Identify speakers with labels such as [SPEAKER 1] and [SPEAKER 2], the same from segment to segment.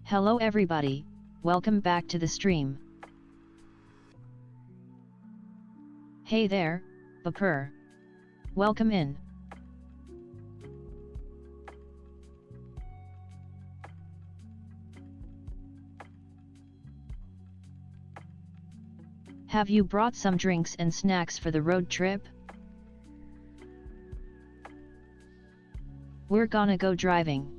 [SPEAKER 1] Hello everybody, welcome back to the stream. Hey there, Bapur. Welcome in. Have you brought some drinks and snacks for the road trip? We're gonna go driving.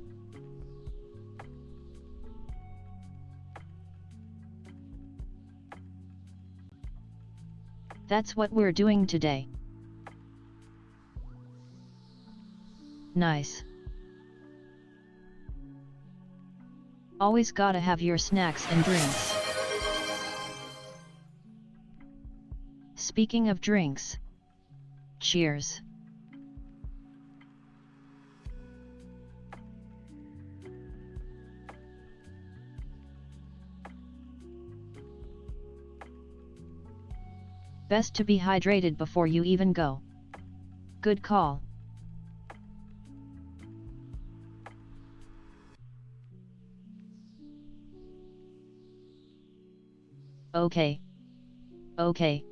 [SPEAKER 1] That's what we're doing today. Nice. Always gotta have your snacks and drinks. Speaking of drinks. Cheers. Best to be hydrated before you even go. Good call. Okay. Okay.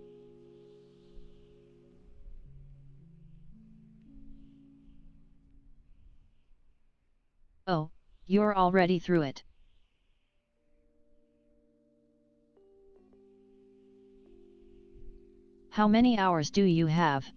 [SPEAKER 1] Oh, you're already through it. How many hours do you have?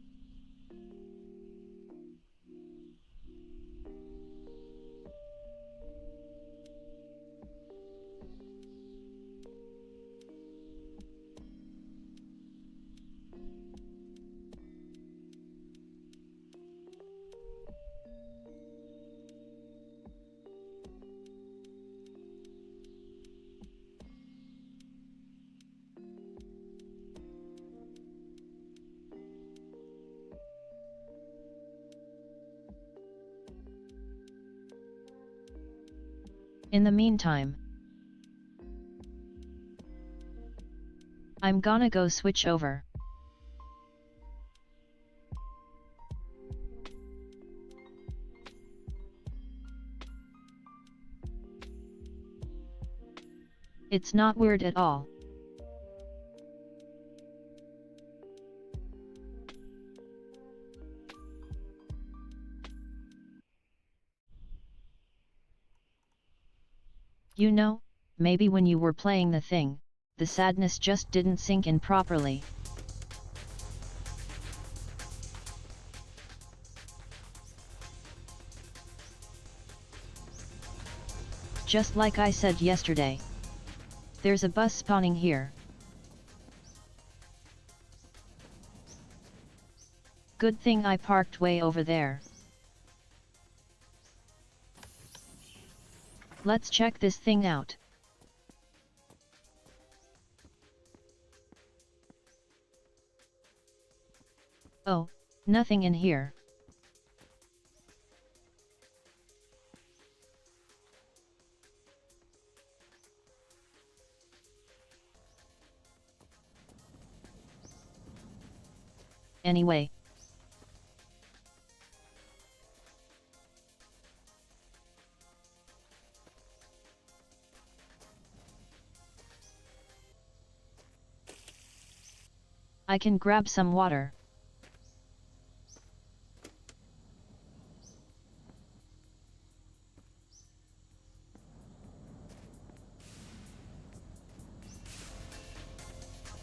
[SPEAKER 1] In the meantime, I'm gonna go switch over. It's not weird at all. You know, maybe when you were playing the thing, the sadness just didn't sink in properly. Just like I said yesterday. There's a bus spawning here. Good thing I parked way over there. Let's check this thing out. Oh, nothing in here. Anyway. I can grab some water.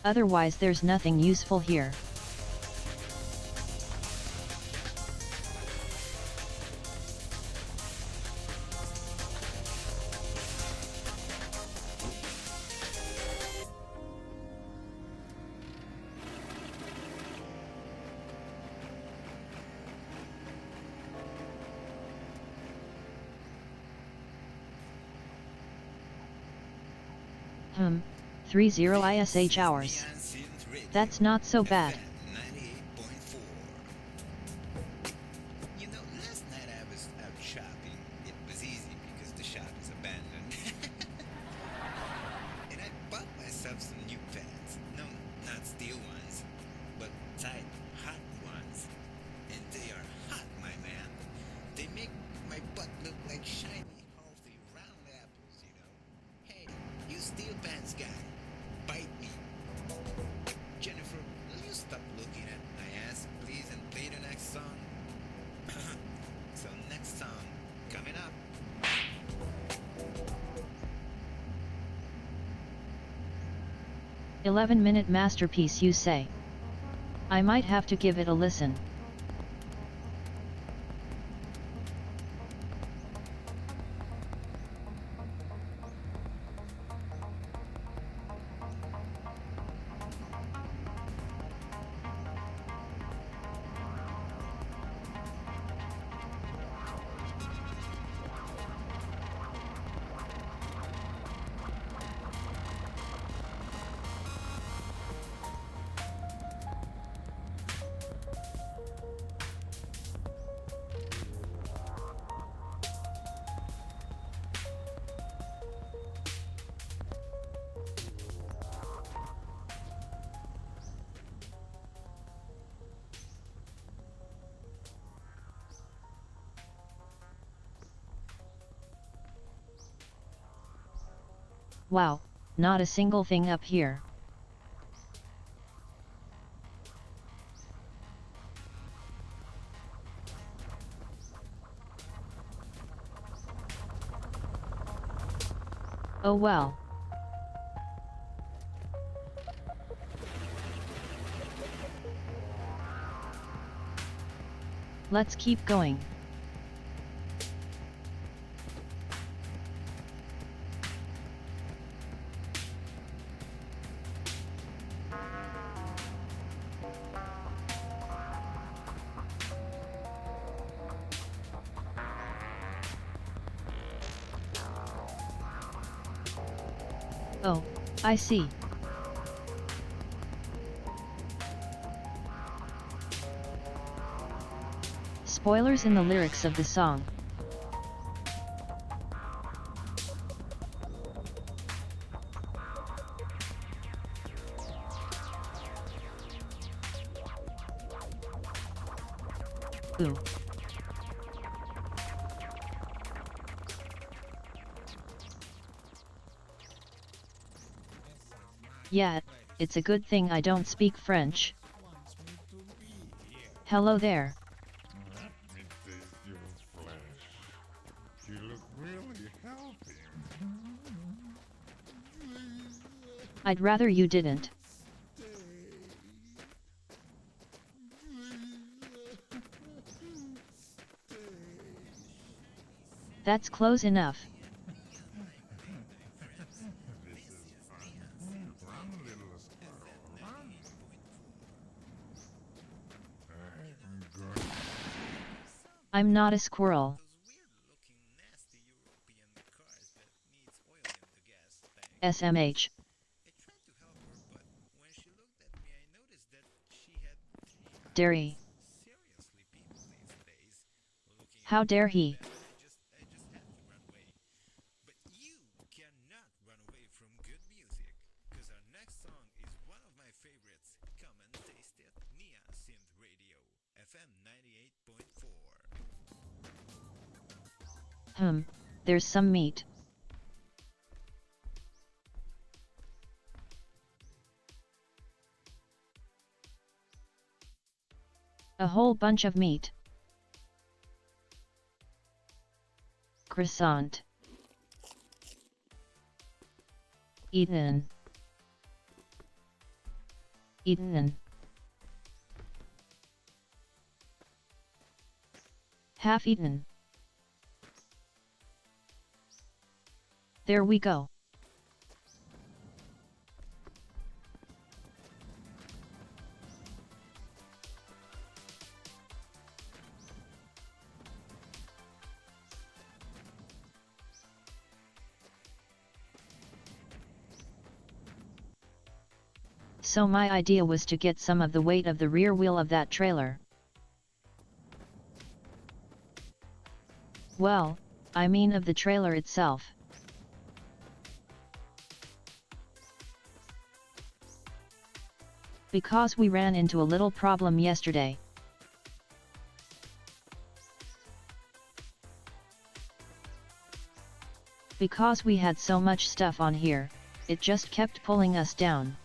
[SPEAKER 1] Otherwise there's nothing useful here. Hmm, 30 ISH hours. That's not so bad.
[SPEAKER 2] You know, last night I was out shopping. It was easy because the shop is abandoned. And I bought myself some new pants. No, not steel ones, but tight, hot ones. And they are hot, my man. They make my butt look like shiny, healthy, round apples, you know.
[SPEAKER 1] 11-minute masterpiece, you say? I might have to give it a listen. Wow, not a single thing up here. Oh well. Let's keep going. Oh, I see. Spoilers in the lyrics of the song. Ooh. Yeah, it's a good thing I don't speak French. Hello there.
[SPEAKER 3] Let me taste your flesh. You look really healthy.
[SPEAKER 1] I'd rather you didn't. That's close enough.
[SPEAKER 3] This is fun. Run, little squirrel, run. I'm good.
[SPEAKER 1] I'm not a squirrel.
[SPEAKER 2] Those weird-looking, nasty European cars that needs oil in the gas tank.
[SPEAKER 1] SMH.
[SPEAKER 2] I tried to help her, but when she looked at me, I noticed that she had
[SPEAKER 1] Dare he?
[SPEAKER 2] seriously people these days. Looking
[SPEAKER 1] How
[SPEAKER 2] at
[SPEAKER 1] dare
[SPEAKER 2] me
[SPEAKER 1] he?
[SPEAKER 2] like that, I just had to run away. But you cannot run away from good music, because our next song is one of my favorites. Come and taste it. Nia Synth Radio, FM 98.4.
[SPEAKER 1] There's some meat. A whole bunch of meat. Croissant. Eaten. Eaten. Half eaten. There we go. So my idea was to get some of the weight of the rear wheel of that trailer. Well, I mean of the trailer itself. Because we ran into a little problem yesterday. Because we had so much stuff on here, it just kept pulling us down.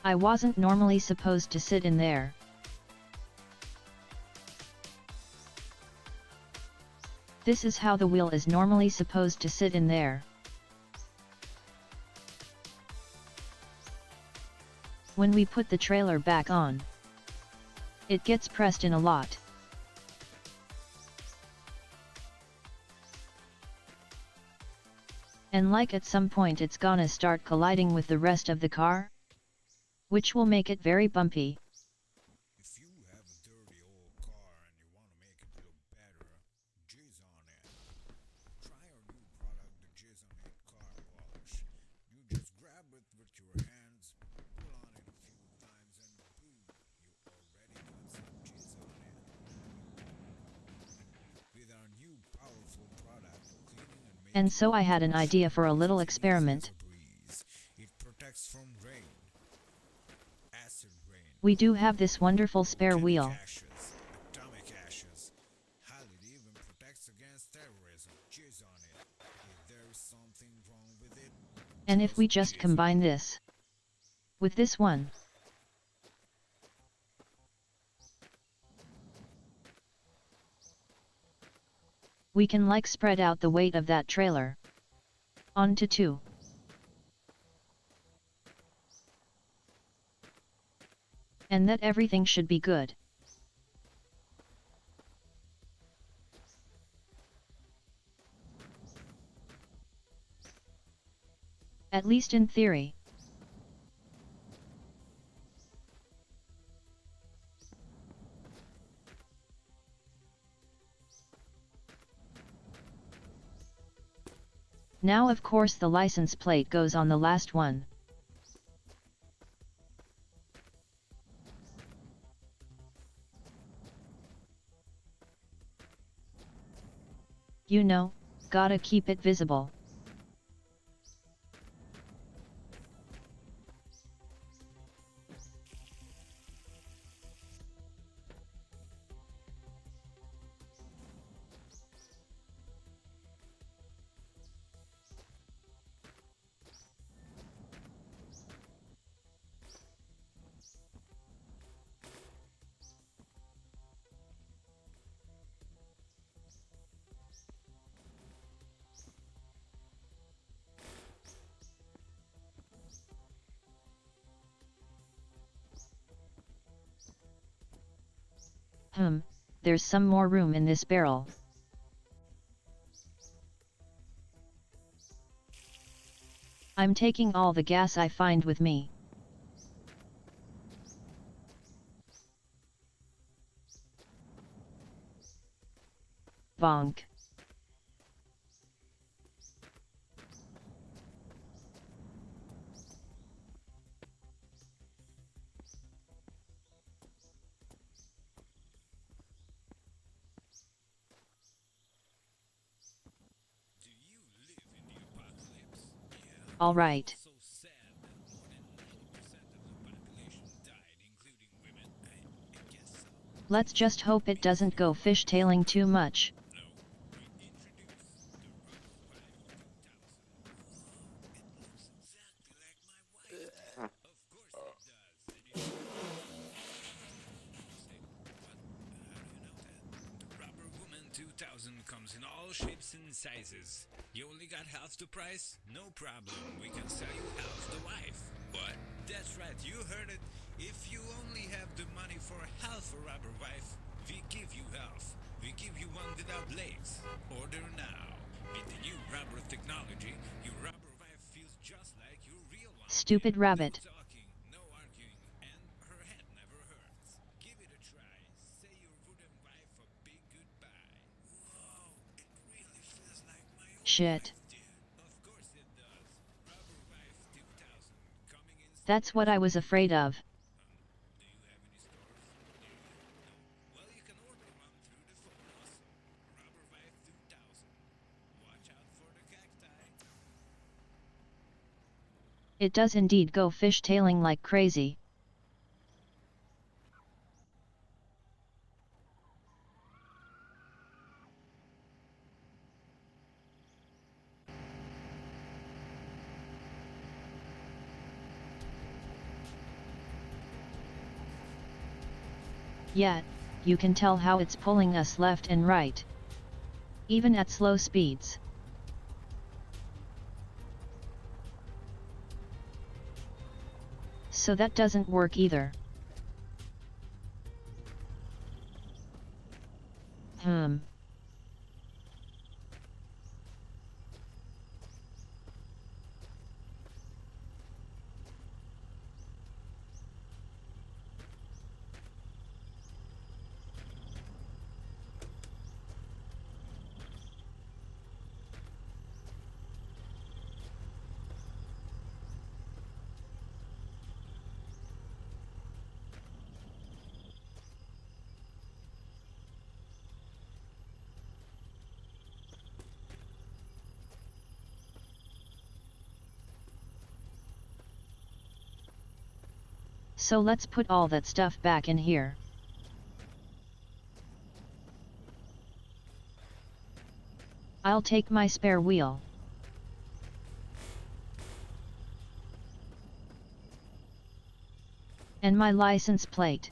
[SPEAKER 1] I wasn't normally supposed to sit in there. This is how the wheel is normally supposed to sit in there. When we put the trailer back on, it gets pressed in a lot. And like at some point it's gonna start colliding with the rest of the car, which will make it very bumpy.
[SPEAKER 2] If you have a dirty old car and you want to make it look better, jizz on it. Try our new product, the Jizz on It car polish. You just grab it with your hands, pull on it a few times, and boom, you already got some jizz on it. With our new powerful product, cleaning and making
[SPEAKER 1] And so I had an idea for a little
[SPEAKER 2] it easier
[SPEAKER 1] experiment.
[SPEAKER 2] to breathe. It protects from rain, acid rain.
[SPEAKER 1] We do have this wonderful spare
[SPEAKER 2] Volcanic
[SPEAKER 1] wheel.
[SPEAKER 2] ashes, atomic ashes. Hell, it even protects against terrorism. Jizz on it. If there is something wrong with it,
[SPEAKER 1] And if we
[SPEAKER 2] just
[SPEAKER 1] just
[SPEAKER 2] jizz
[SPEAKER 1] combine this with this one, we can like spread out the weight of that trailer onto two. And that everything should be good. At least in theory. Now of course the license plate goes on the last one. You know, gotta keep it visible. There's some more room in this barrel. I'm taking all the gas I find with me. Bonk.
[SPEAKER 2] Do you live in the apocalypse? Yeah.
[SPEAKER 1] Alright.
[SPEAKER 2] So sad that more than 90% of the population died, including women. I guess so.
[SPEAKER 1] Let's just hope it doesn't go fishtailing too much.
[SPEAKER 2] No, we introduced the Rubber Wife 2000. It looks exactly like my wife. Of course it does. And it say, what? How do you know that? The Rubber Woman 2000 comes in all shapes and sizes. You only got half the price? No problem. We can sell you half the wife. What? That's right, you heard it. If you only have the money for half a rubber wife, we give you half. We give you one without legs. Order now. With the new rubber technology, your rubber wife feels just like your real one.
[SPEAKER 1] Stupid rabbit.
[SPEAKER 2] No talking, no arguing, and her head never hurts. Give it a try. Say your wooden wife a big goodbye. Whoa, it really feels like my own
[SPEAKER 1] Shit.
[SPEAKER 2] wife, dude. Of course it does. Rubber Wife 2000 coming in.
[SPEAKER 1] That's what I was afraid of.
[SPEAKER 2] Do you have any stores near you? No? Well, you can order one through the phone also. Rubber Wife 2000. Watch out for the cacti.
[SPEAKER 1] It does indeed go fishtailing like crazy. Yet, you can tell how it's pulling us left and right. Even at slow speeds. So that doesn't work either. So let's put all that stuff back in here. I'll take my spare wheel. And my license plate.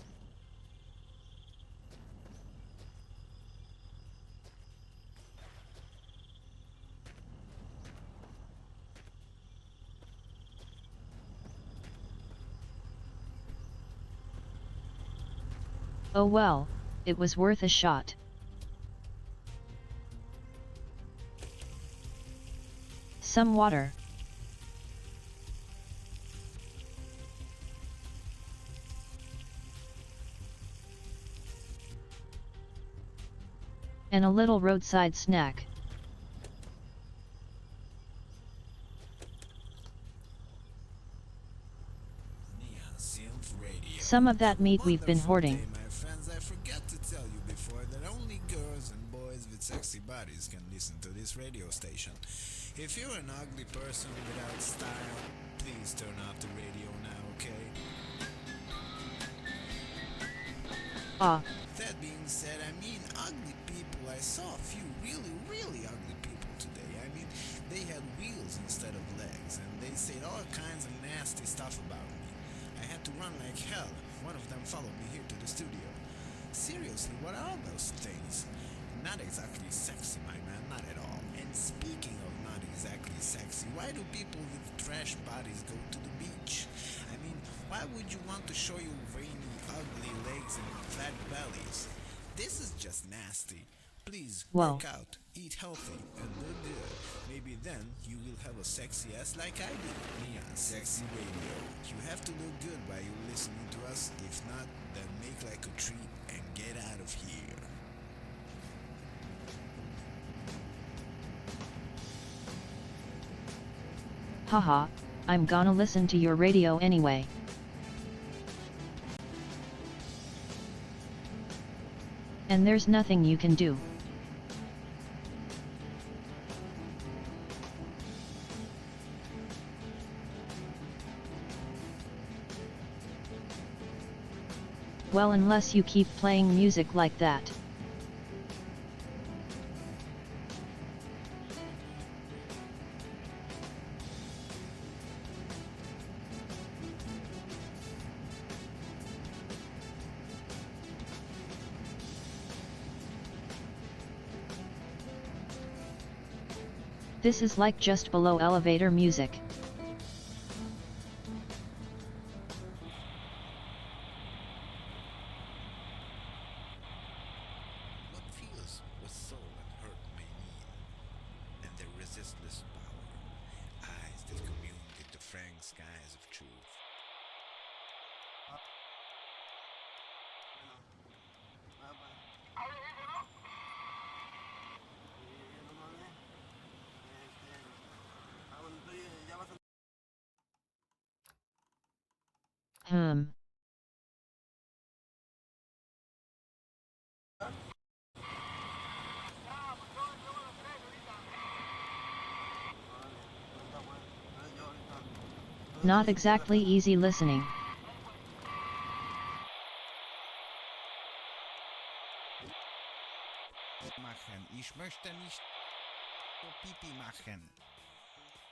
[SPEAKER 1] Oh well, it was worth a shot. Some water. And a little roadside snack. Some of that meat we've been hoarding.
[SPEAKER 2] My friends, I forgot to tell you before that only girls and boys with sexy bodies can listen to this radio station. If you're an ugly person without style, please turn off the radio now, okay? That being said, I mean ugly people. I saw a few really ugly people today. I mean, they had wheels instead of legs, and they said all kinds of nasty stuff about me. I had to run like hell. One of them followed me here to the studio. Seriously, what are all those things? Not exactly sexy, my man, not at all. And speaking of not exactly sexy, why do people with trash bodies go to the beach? I mean, why would you want to show your veiny, ugly legs and fat bellies? This is just nasty. Please work out, eat healthy, and look good. Maybe then you will have a sexy ass like I do. Neon Sexy Radio. You have to look good while you're listening to us. If not, then make like a tree and get out of here.
[SPEAKER 1] Haha, I'm gonna listen to your radio anyway. And there's nothing you can do. Well, unless you keep playing music like that. This is like just below elevator music.
[SPEAKER 2] What feels with soul and hurt may need, and their resistless power, eyes that commune with the frank skies of truth.
[SPEAKER 1] Not exactly easy listening.
[SPEAKER 2] Ich möchte nicht so Pipi machen.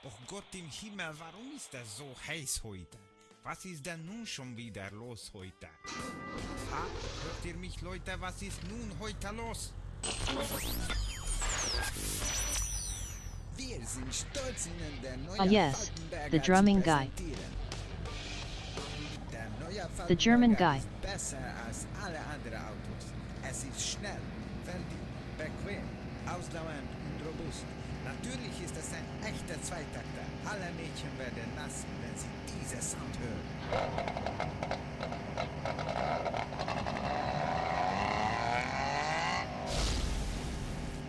[SPEAKER 2] Och Gott im Himmel, warum ist das so heiß heute? Was ist denn nun schon wieder los heute? Ha? Hört ihr mich, Leute? Was ist nun heute los? Wir sind stolz, Ihnen der neue
[SPEAKER 1] yes,
[SPEAKER 2] Falkenberger
[SPEAKER 1] the drumming
[SPEAKER 2] zu
[SPEAKER 1] guy.
[SPEAKER 2] präsentieren.
[SPEAKER 1] The German guy.
[SPEAKER 4] ist besser als alle anderen Autos. Es ist schnell, wendig, bequem, ausdauernd und robust. Natürlich ist es ein echter Zweitakter. Alle Mädchen werden nass, wenn sie diesen Sound hören.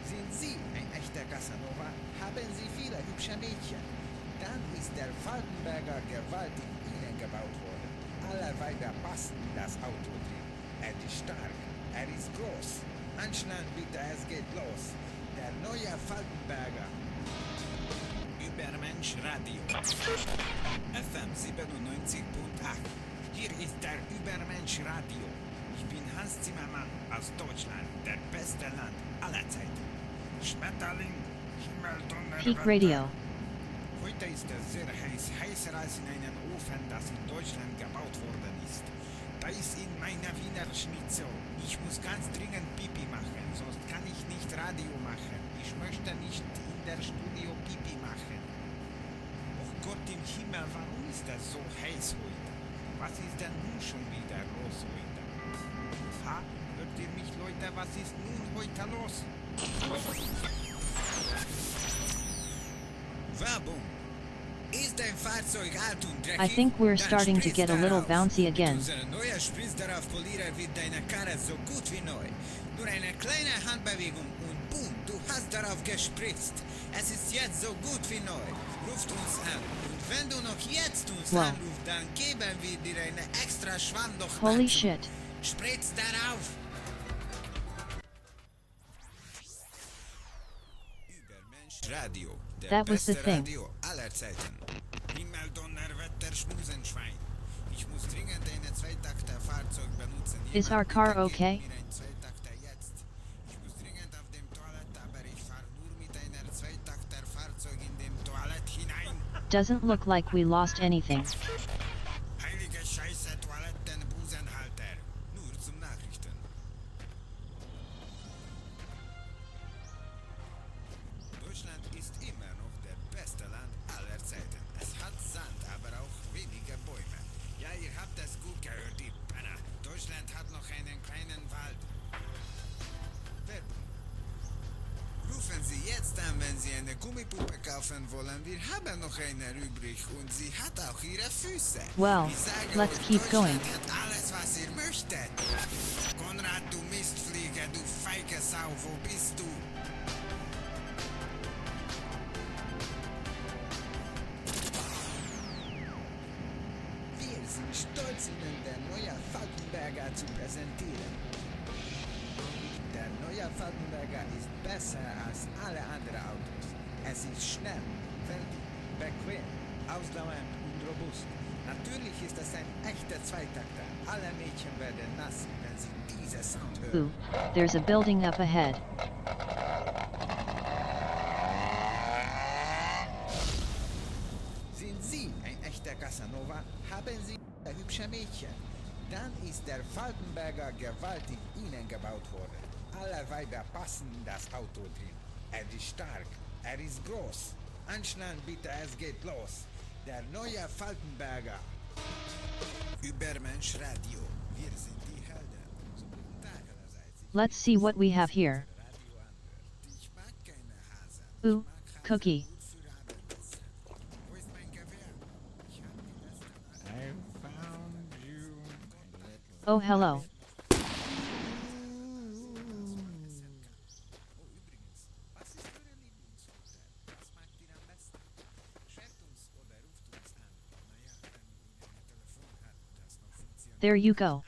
[SPEAKER 4] Sind Sie ein echter Casanova? Haben Sie viele hübsche Mädchen? Dann ist der Falkenberger gewaltig Ihnen gebaut worden. Alle Weiber passen in das Auto drin. Er ist stark, er ist groß. Anschnallen bitte, es geht los. Der neue Falkenberger. Übermensch Radio. FM 97.8. Hier ist der Übermensch Radio. Ich bin Hans Zimmermann aus Deutschland, der beste Land aller Zeiten. Schmetterling, Himmel, Donner,
[SPEAKER 1] Peak
[SPEAKER 4] Wetter.
[SPEAKER 1] Radio.
[SPEAKER 4] Heute ist es sehr heiß, heißer als in einem Ofen, das in Deutschland gebaut worden ist. Da ist in meiner Wiener Schnitzel. Ich muss ganz dringend Pipi machen, sonst kann ich nicht Radio machen. Ich möchte nicht in der Studio Pipi machen. Oh Gott im Himmel, warum ist das so heiß heute? Was ist denn nun schon wieder los heute? Ha? Hört ihr mich, Leute? Was ist nun heute los? Werbung. Ist dein Fahrzeug alt und dreckig?
[SPEAKER 1] I think we're
[SPEAKER 4] Dann
[SPEAKER 1] starting to
[SPEAKER 4] spritz
[SPEAKER 1] get a little
[SPEAKER 4] darauf.
[SPEAKER 1] bouncy again.
[SPEAKER 4] Unser neuer Spritz darauf Polierer wird deine Karre so gut wie neu. Nur eine kleine Handbewegung und boom, du hast darauf gespritzt. Es ist jetzt so gut wie neu. Ruft uns an. Und wenn du noch jetzt uns
[SPEAKER 1] Wow.
[SPEAKER 4] anrufst, dann geben wir dir eine extra Schwannloch
[SPEAKER 1] Holy
[SPEAKER 4] dazu.
[SPEAKER 1] shit.
[SPEAKER 4] Spritz darauf. Übermensch Radio. Der
[SPEAKER 1] That was the
[SPEAKER 4] beste
[SPEAKER 1] thing.
[SPEAKER 4] Radio aller Zeiten. Himmel, Donner, Wetter, Schmusenschwein. Ich muss dringend eine Zweitakter-Fahrzeug benutzen.
[SPEAKER 1] Is
[SPEAKER 4] Jemand
[SPEAKER 1] our car
[SPEAKER 4] bitte gib
[SPEAKER 1] okay?
[SPEAKER 4] mir ein Zweitakter jetzt. Ich muss dringend auf dem Toilette, aber ich fahre nur mit einer Zweitakter-Fahrzeug in dem Toilette hinein.
[SPEAKER 1] Doesn't look like we lost anything.
[SPEAKER 4] Heilige Scheiße, Toilettenbusenhalter. Nur zum Nachrichten. Deutschland ist immer noch der beste Land aller Zeiten. Es hat Sand, aber auch weniger Bäume. Ja, ihr habt es gut gehört, die Penner. Deutschland hat noch einen kleinen Wald. Werbung. Rufen Sie jetzt an, wenn Sie eine Gummipuppe kaufen wollen. Wir haben noch eine übrig und sie hat auch ihre Füße.
[SPEAKER 1] Well,
[SPEAKER 4] Ich sage
[SPEAKER 1] let's
[SPEAKER 4] euch,
[SPEAKER 1] keep going.
[SPEAKER 4] Deutschland hat alles, was ihr möchtet. Konrad, du Mistflieger, du feige Sau, wo bist du? Wir sind stolz, Ihnen den neuen Falkenberger zu präsentieren. Der neue Falkenberger ist besser als alle anderen Autos. Es ist schnell, wendig, bequem, ausdauernd und robust. Natürlich ist es ein echter Zweitakter. Alle Mädchen werden nass, wenn sie diesen Sound hören.
[SPEAKER 1] Ooh, there's a building up ahead.
[SPEAKER 4] Sind Sie ein echter Casanova? Haben Sie hübsche Mädchen? Dann ist der Falkenberger gewaltig Ihnen gebaut worden. Alle Weiber passen in das Auto drin. Er ist stark, er ist groß. Anschnallen bitte, es geht los. Der neue Falkenberger. Übermensch Radio. Wir sind die Helden. So guten Tag allerseits. Ich
[SPEAKER 1] Let's see what we have here.
[SPEAKER 4] Radio anhört. Ich mag keine Hasen.
[SPEAKER 1] Ooh,
[SPEAKER 4] Ich mag Hasen
[SPEAKER 1] cookie.
[SPEAKER 4] gut für Abendessen. Wo ist mein Gewehr? Ich hab die besten
[SPEAKER 3] I found you, my little
[SPEAKER 1] Oh hello.
[SPEAKER 4] Oh, übrigens, was ist Ihre Lieblingshotel? Was mag ihr am besten? Schreibt uns oder ruft uns an. Naja, wenn ihr ein Telefon habt, das noch funktioniert.
[SPEAKER 1] There you go.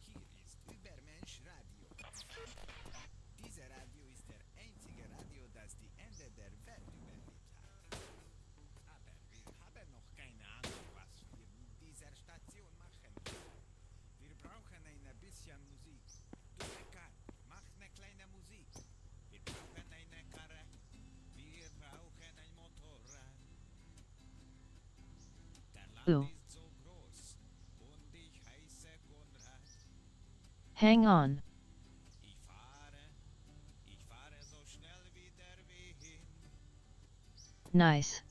[SPEAKER 4] Hier ist Übermensch Radio. Dieser Radio ist der einzige Radio, das die Ende der Welt überlebt hat. Aber wir haben noch keine Ahnung, was wir mit dieser Station machen wollen. Wir brauchen ein bisschen Musik. Du Eckart, mach eine kleine Musik. Wir brauchen eine Karre. Wir brauchen ein Motorrad. Der Land
[SPEAKER 1] Ooh.
[SPEAKER 4] ist so groß und ich heiße Konrad.
[SPEAKER 1] Hang on.
[SPEAKER 4] Ich fahre so schnell wie der Wind.
[SPEAKER 1] Nice.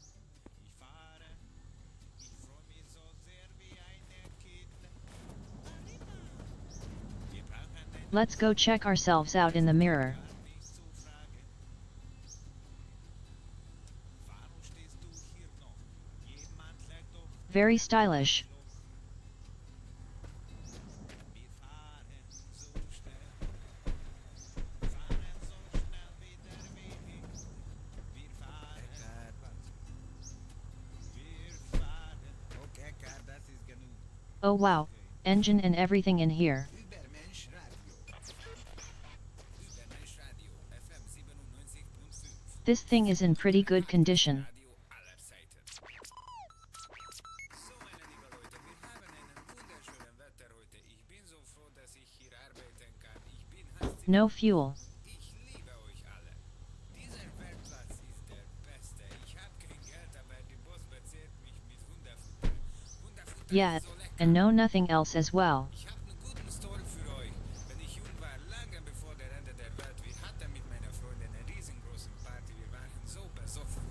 [SPEAKER 4] Ich freu mich so sehr wie ein Kind.
[SPEAKER 1] Let's go check ourselves out in the mirror.
[SPEAKER 4] Nicht zu fragen. Warum stehst du hier noch? Jemand legt doch
[SPEAKER 1] Very stylish.
[SPEAKER 4] los. Wir fahren so schnell. Fahren so schnell wie der Wind. Wir fahren. Wir fahren. Okay, Eckart, das ist genug.
[SPEAKER 1] Oh wow, engine and everything in here.
[SPEAKER 4] Übermensch Radio. Übermensch Radio. FM 97.5.
[SPEAKER 1] This thing is in pretty good condition.
[SPEAKER 4] Radio aller Zeiten. So, meine lieben Leute, wir haben einen wunderschönen Wetter heute. Ich bin so froh, dass ich hier arbeiten kann. Ich bin Hans
[SPEAKER 1] No fuel.
[SPEAKER 4] Ich liebe euch alle. Dieser Werkplatz ist der beste. Ich habe kein Geld, aber der Boss bezahlt mich mit Hundefutter. Hundefutter
[SPEAKER 1] Yeah,
[SPEAKER 4] ist so lecker.
[SPEAKER 1] and no nothing else as well.
[SPEAKER 4] Ich habe eine gute Story für euch. Wenn ich jung war, lange bevor der Ende der Welt, wir hatten mit meiner Freundin eine riesengroße Party. Wir waren so besoffen.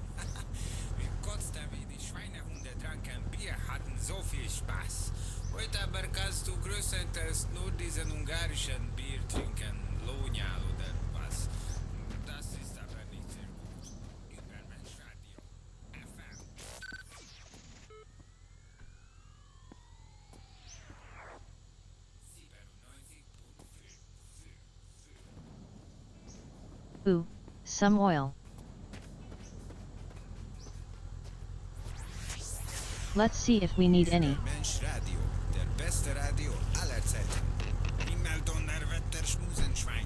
[SPEAKER 4] Wir kotzten wie die Schweinehunde, tranken Bier, hatten so viel Spaß. Heute aber kannst du größtenteils nur diesen ungarischen Bier trinken, Lonial oder was. Das ist aber nicht sehr gut. Übermensch Radio. FM.
[SPEAKER 1] Ooh, some oil. Let's see if we need any.
[SPEAKER 4] Mensch Radio, der beste Radio aller Zeiten. Himmel, Donnerwetter, Schmusenschwein.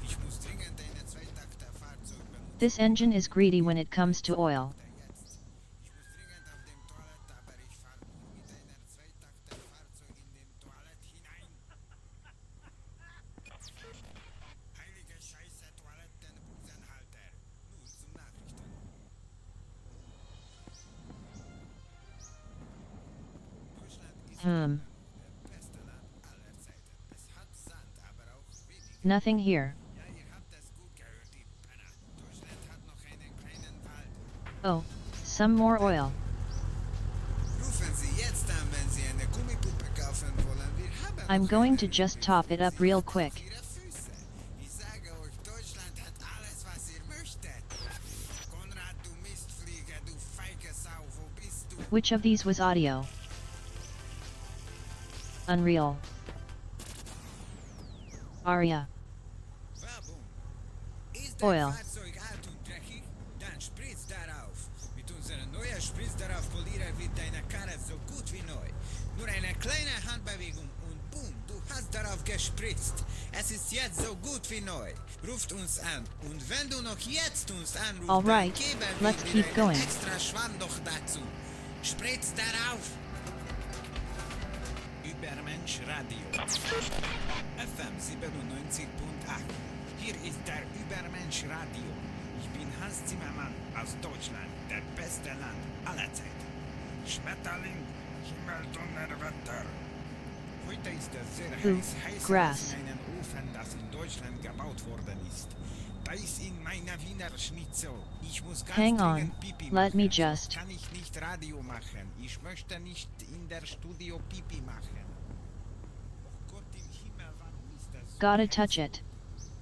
[SPEAKER 4] Ich muss dringend eine Zweitakter-Fahrzeug benutzen.
[SPEAKER 1] This engine is greedy when it comes to oil.
[SPEAKER 4] Jetzt. Ich muss dringend auf dem Toilette, aber ich fahre nur mit einer Zweitakter-Fahrzeug in den Toilette hinein. Heilige Scheiße, Toilettenbusenhalter. Nur zum Nachrichten. Deutschland ist der beste Land aller Zeiten. Es hat Sand, aber auch wenig.
[SPEAKER 1] Nothing here.
[SPEAKER 4] Ja, ihr habt es gut gehört, die Penner. Deutschland hat noch einen kleinen Wald.
[SPEAKER 1] Oh, some more oil.
[SPEAKER 4] Rufen Sie jetzt an, wenn Sie eine Gummipuppe kaufen wollen. Wir haben
[SPEAKER 1] I'm
[SPEAKER 4] noch
[SPEAKER 1] going
[SPEAKER 4] eine
[SPEAKER 1] to just
[SPEAKER 4] übrig.
[SPEAKER 1] top it up
[SPEAKER 4] Sie
[SPEAKER 1] real
[SPEAKER 4] hat
[SPEAKER 1] quick.
[SPEAKER 4] auf Ihre Füße. Ich sage euch, Deutschland hat alles, was ihr möchtet. Konrad, du Mistflieger, du feige Sau, wo bist du?
[SPEAKER 1] Which of these was audio? Unreal. Aria.
[SPEAKER 4] Werbung. Ist dein
[SPEAKER 1] Oil.
[SPEAKER 4] Fahrzeug alt und dreckig? Dann spritz darauf. Mit unserem neuen Spritz darauf Polierer wird deine Karre so gut wie neu. Nur eine kleine Handbewegung und boom, du hast darauf gespritzt. Es ist jetzt so gut wie neu. Ruft uns an. Und wenn du noch jetzt uns anrufst,
[SPEAKER 1] Alright,
[SPEAKER 4] dann geben
[SPEAKER 1] let's
[SPEAKER 4] wir
[SPEAKER 1] keep
[SPEAKER 4] dir einen
[SPEAKER 1] going.
[SPEAKER 4] extra Schwamm noch dazu. Spritz darauf. Übermensch Radio. FM 97.8. Hier ist der Übermensch Radio. Ich bin Hans Zimmermann aus Deutschland, der beste Land aller Zeiten. Schmetterling, Himmel, Donnerwetter. Heute ist es sehr heiß
[SPEAKER 1] grass.
[SPEAKER 4] als in einem Ofen, das in Deutschland gebaut worden ist. Da ist in meiner Wiener Schnitzel. Ich muss ganz
[SPEAKER 1] Hang on,
[SPEAKER 4] dringend Pipi
[SPEAKER 1] let me
[SPEAKER 4] machen.
[SPEAKER 1] just.
[SPEAKER 4] Kann ich nicht Radio machen. Ich möchte nicht in der Studio Pipi machen. Oh Gott im Himmel, warum ist das so
[SPEAKER 1] Gotta
[SPEAKER 4] heiß?
[SPEAKER 1] touch it.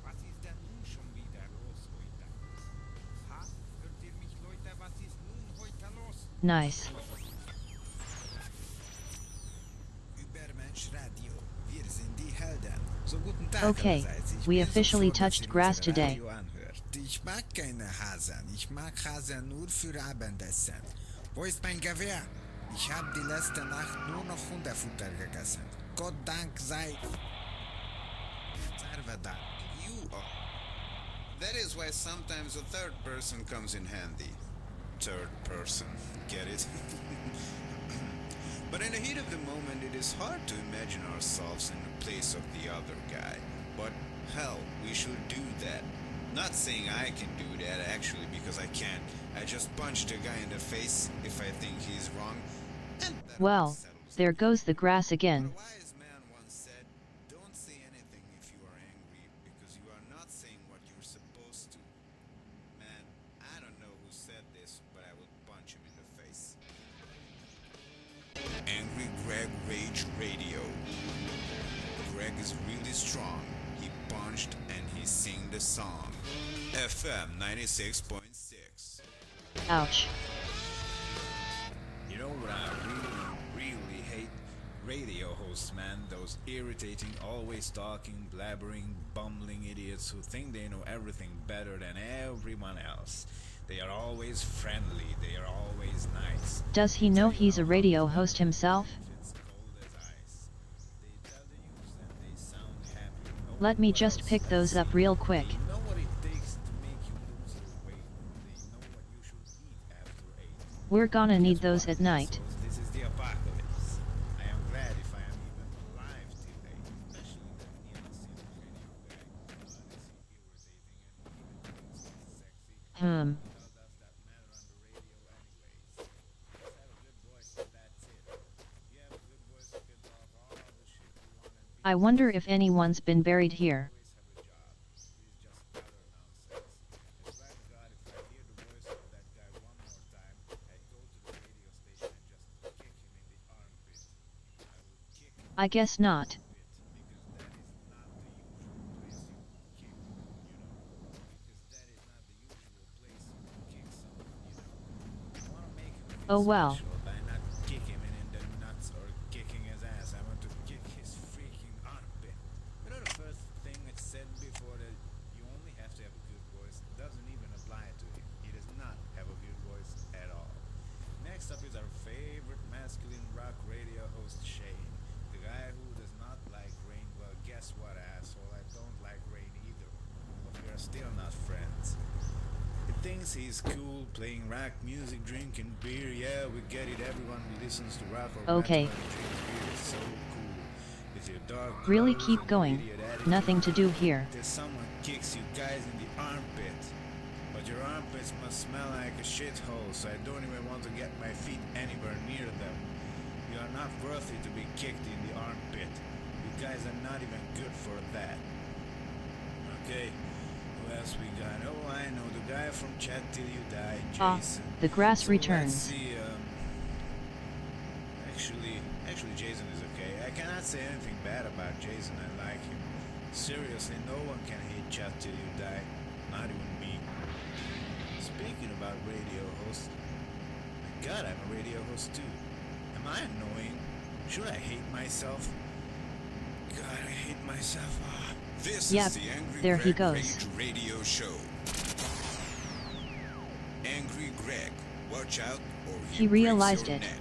[SPEAKER 4] Was ist denn nun schon wieder los heute? Ha? Hört ihr mich, Leute? Was ist nun heute los?
[SPEAKER 1] Nice.
[SPEAKER 4] Übermensch Radio. Wir sind die Helden. So guten Tag
[SPEAKER 1] Okay,
[SPEAKER 4] allerseits. Ich
[SPEAKER 1] we
[SPEAKER 4] bin so
[SPEAKER 1] officially
[SPEAKER 4] froh, dass
[SPEAKER 1] touched
[SPEAKER 4] ihr
[SPEAKER 1] grass
[SPEAKER 4] unser
[SPEAKER 1] today.
[SPEAKER 4] Radio anhört. Ich mag keine Hasen. Ich mag Hasen nur für Abendessen. Wo ist mein Gewehr? Ich habe die letzte Nacht nur noch Hundefutter gegessen. Gott Dank sei... Sarvada. You are...
[SPEAKER 5] That is why sometimes a third person comes in handy. Third person, get it? But in the heat of the moment, it is hard to imagine ourselves in the place of the other guy. But hell, we should do that. Not saying I can do that actually, because I can't. I just punch the guy in the face if I think he's wrong. And that
[SPEAKER 1] Well,
[SPEAKER 5] settles it.
[SPEAKER 1] there goes the grass again.
[SPEAKER 5] But a wise man once said, don't say anything if you are angry, because you are not saying what you're supposed to. Man, I don't know who said this, but I would punch him in the face.
[SPEAKER 4] Angry Greg Rage Radio. Greg is really strong. He
[SPEAKER 5] punched and he sing the song. FM 96.6.
[SPEAKER 1] Ouch.
[SPEAKER 4] You know what I really hate? Radio hosts, man. Those irritating, always talking, blabbering, bumbling idiots who think they know everything better than everyone else. They are always friendly, they are always nice.
[SPEAKER 1] Does he know he's a radio host himself?
[SPEAKER 4] It's cold as ice. They tell the news and they sound happy.
[SPEAKER 1] Let me just pick those up real quick.
[SPEAKER 4] They know what it takes to make you lose your weight. They know what you should eat after 8.
[SPEAKER 1] We're gonna need those at night.
[SPEAKER 4] This is the apocalypse. I am glad if I am even alive today, especially that Neil Simms radio guy. God, is he irritating and he even thinks he's sexy.
[SPEAKER 1] Hmm.
[SPEAKER 4] How does that matter on the radio anyways? Just have a good voice and that's it. If you have a good voice, you can talk all the shit you want and
[SPEAKER 1] I wonder if anyone's been buried here.
[SPEAKER 4] always have a job. This is just utter nonsense. I swear to God, if I hear the voice of that guy one more time, I'd go to the radio station and just kick him in the armpit. I would kick him
[SPEAKER 1] I guess not.
[SPEAKER 4] because that is not the usual place you kick, because that is not the usual place you kick someone, I want to make him feel
[SPEAKER 1] Oh well.
[SPEAKER 4] special by not kicking him in the nuts or kicking his ass. I want to kick his freaking armpit. You know the first thing it said before that you only have to have a good voice doesn't even apply to him. He does not have a good voice at all. Next up is our favorite masculine rock radio host Shane, the guy who does not like rain. Well, guess what, asshole? I don't like rain either, but we are still not friends. He thinks he's cool, playing rock music, drinking beer. Yeah, we get it. Everyone who listens to rock or
[SPEAKER 1] Okay.
[SPEAKER 4] metal and drinks beer is so cool. With your dark
[SPEAKER 1] Really
[SPEAKER 4] clothes
[SPEAKER 1] keep
[SPEAKER 4] and
[SPEAKER 1] going.
[SPEAKER 4] idiot attitude,
[SPEAKER 1] Nothing to do here.
[SPEAKER 4] till someone kicks you guys in the armpit. But your armpits must smell like a shithole, so I don't even want to get my feet anywhere near them. You are not worthy to be kicked in the armpit. You guys are not even good for that. Okay, who else we got? Oh, I know, the guy from Chat Till You Die,
[SPEAKER 1] Ah,
[SPEAKER 4] Jason.
[SPEAKER 1] the grass
[SPEAKER 4] So
[SPEAKER 1] returns.
[SPEAKER 4] Let's see, actually, Jason is okay. I cannot say anything bad about Jason. I like him. Seriously, no one can hate Chat Till You Die. Not even me. Speaking about radio hosts, my God, I'm a radio host too. Am I annoying? Should I hate myself? God, I hate myself. Ah.
[SPEAKER 5] This
[SPEAKER 1] Yep,
[SPEAKER 5] is the Angry
[SPEAKER 1] there he
[SPEAKER 5] Greg
[SPEAKER 1] goes.
[SPEAKER 5] Rage Radio Show. Angry Greg, watch out or
[SPEAKER 1] He
[SPEAKER 5] breaks
[SPEAKER 1] realized
[SPEAKER 5] your
[SPEAKER 1] it.
[SPEAKER 5] neck.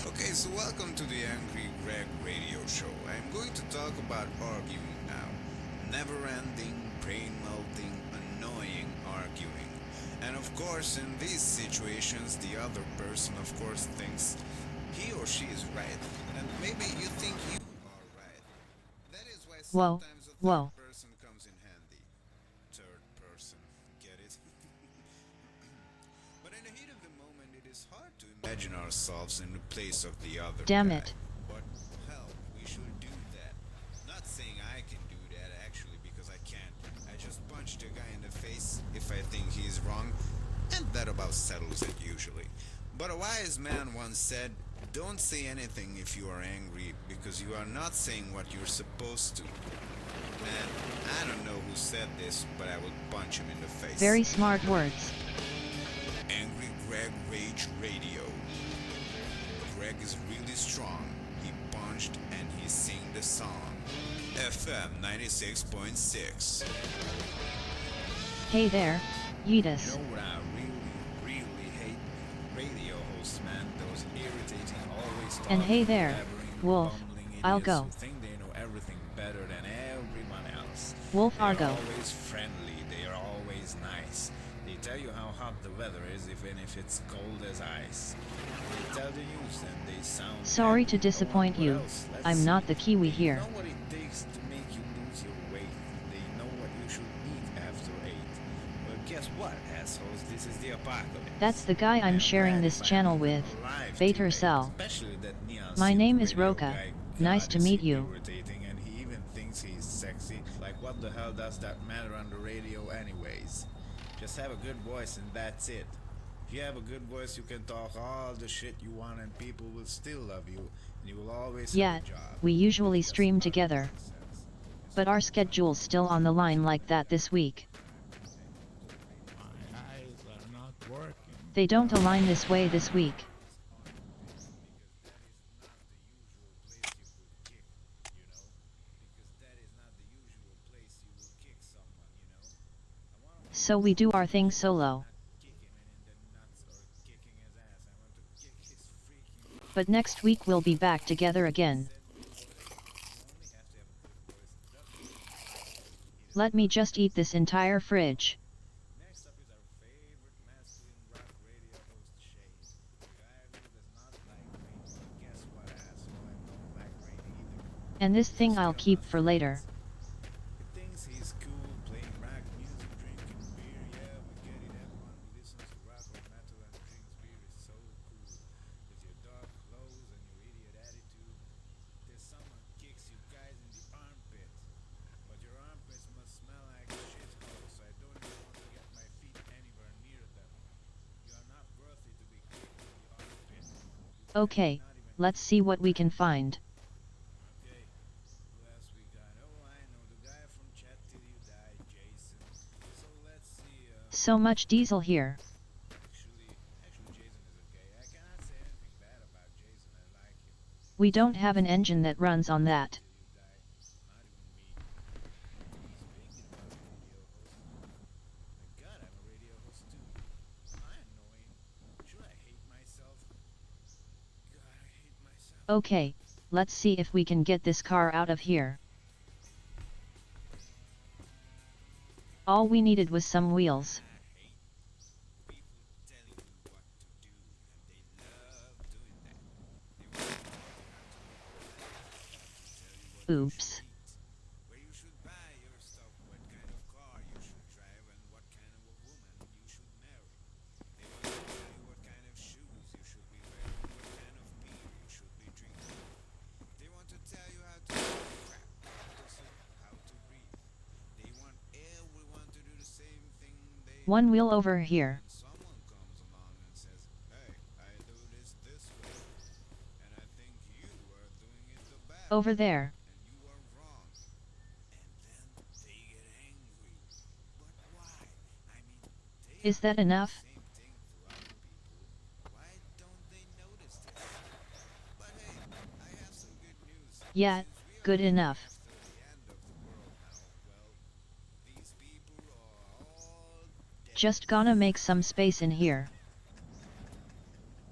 [SPEAKER 5] Okay, so welcome to the Angry Greg Radio Show. I'm going to talk about arguing now. Never-ending, brain-melting, annoying arguing. And of course, in these situations, the other person, of course, thinks he or she is right. And maybe you think you are right. That is why
[SPEAKER 1] Whoa,
[SPEAKER 5] sometimes a third
[SPEAKER 1] whoa.
[SPEAKER 5] person comes in handy. Third person, get it? But in the heat of the moment, it is hard to imagine ourselves in the place of the other
[SPEAKER 1] Damn
[SPEAKER 5] guy.
[SPEAKER 1] it.
[SPEAKER 5] But hell, we should do that. Not saying I can do that actually, because I can't. I just punch the guy in the face if I think he's wrong, and that about settles it usually. But a wise man once said, "Don't say anything if you are angry, because you are not saying what you're supposed to." Man, I don't know who said this, but I will punch him in the face.
[SPEAKER 1] Very smart words.
[SPEAKER 5] Angry Greg Rage Radio. Greg is really strong. He punched and he sing the song. FM 96.6.
[SPEAKER 1] Hey there,
[SPEAKER 4] You
[SPEAKER 1] Yeetus.
[SPEAKER 4] know what I really hate? Radio hosts, man. Those irritating, always talking,
[SPEAKER 1] And hey there,
[SPEAKER 4] blabbering,
[SPEAKER 1] Wolf.
[SPEAKER 4] bumbling
[SPEAKER 1] I'll
[SPEAKER 4] idiots
[SPEAKER 1] go.
[SPEAKER 4] who think they know everything better than everyone else.
[SPEAKER 1] Wolf
[SPEAKER 4] They are
[SPEAKER 1] Argo.
[SPEAKER 4] always friendly. They are always nice. They tell you how hot the weather is, even if it's cold as ice. They tell the news and they sound
[SPEAKER 1] Sorry
[SPEAKER 4] happy.
[SPEAKER 1] to disappoint
[SPEAKER 4] What
[SPEAKER 1] you.
[SPEAKER 4] else? Let's
[SPEAKER 1] I'm
[SPEAKER 4] see.
[SPEAKER 1] not the Kiwi
[SPEAKER 4] They
[SPEAKER 1] here.
[SPEAKER 4] know what it takes to make you lose your weight. They know what you should eat after 8. Well, guess what, assholes? This is the apocalypse.
[SPEAKER 1] That's the guy I'm
[SPEAKER 4] am
[SPEAKER 1] sharing
[SPEAKER 4] glad
[SPEAKER 1] this
[SPEAKER 4] if I am
[SPEAKER 1] channel
[SPEAKER 4] even
[SPEAKER 1] with.
[SPEAKER 4] alive
[SPEAKER 1] Bait
[SPEAKER 4] today,
[SPEAKER 1] or sell.
[SPEAKER 4] especially that Neon
[SPEAKER 1] My
[SPEAKER 4] Synth
[SPEAKER 1] name is
[SPEAKER 4] radio
[SPEAKER 1] Roka.
[SPEAKER 4] guy.
[SPEAKER 1] Nice
[SPEAKER 4] God,
[SPEAKER 1] to
[SPEAKER 4] is
[SPEAKER 1] meet
[SPEAKER 4] he
[SPEAKER 1] you.
[SPEAKER 4] irritating, and he even thinks he's sexy. Like, what the hell does that matter on the radio anyways? Just have a good voice and that's it. If you have a good voice, you can talk all the shit you want and people will still love you. And you will always
[SPEAKER 1] Yeah,
[SPEAKER 4] have a job.
[SPEAKER 1] we usually
[SPEAKER 4] Just
[SPEAKER 1] stream
[SPEAKER 4] utter
[SPEAKER 1] together.
[SPEAKER 4] nonsense.
[SPEAKER 1] But our schedule's still on the line like that this week.
[SPEAKER 3] My eyes are not working.
[SPEAKER 1] They don't align this way this week. So we do our thing solo. But next week we'll be back together again. Let me just eat this entire fridge.
[SPEAKER 2] Next up is our favorite masculine rock radio host Shay. The guy who does not like rain, but guess what, asshole? I don't like rain either.
[SPEAKER 1] And this thing I'll keep for later.
[SPEAKER 2] He thinks he's cool playing rock music, drinking beer. Yeah, we get it. Everyone who listens to rock or metal and drinks beer is so cool. With your dark clothes and your idiot attitude, till someone kicks you guys in the armpit. But your armpits must smell like shithole, so I don't even want to get my feet anywhere near them. You are not worthy to be kicked in the armpit.
[SPEAKER 1] Okay, let's see what we can find.
[SPEAKER 2] Okay, who else we got? Oh, I know, the guy from Chat Till You Die, Jason. So let's see,
[SPEAKER 1] So much diesel here.
[SPEAKER 2] actually Jason is okay. I cannot say anything bad about Jason, I like him.
[SPEAKER 1] We don't have an engine that runs on that.
[SPEAKER 2] Till you die, not even me. Speaking about radio host, my god, I'm a radio host too. Am I annoying? Should I hate myself? God, I hate myself.
[SPEAKER 1] Okay, let's see if we can get this car out of here. All we needed was some wheels.
[SPEAKER 2] I hate people telling you what to do, and they love doing that. They want to tell you what
[SPEAKER 1] Oops.
[SPEAKER 2] where you should buy your stuff, what kind of car you should drive, and what kind of a woman you should marry. They want to tell you what kind of shoes you should be wearing, what kind of beer you should be drinking. They want to tell you how to do crap, how to breathe. They want everyone to do the same thing they
[SPEAKER 1] One wheel over here.
[SPEAKER 2] when someone comes along and says, hey, I do this way, and I think you are doing it the best.
[SPEAKER 1] Over there.
[SPEAKER 2] And you are wrong. And then they get angry. But why? I mean, they
[SPEAKER 1] Is that enough?
[SPEAKER 2] do the same thing to other people. Why don't they notice this? But hey, I have some good news.
[SPEAKER 1] Yeah,
[SPEAKER 2] Since we are
[SPEAKER 1] good
[SPEAKER 2] getting
[SPEAKER 1] enough.
[SPEAKER 2] close to the end of the world now, well, these people are all dead.
[SPEAKER 1] Just gonna make some space in here.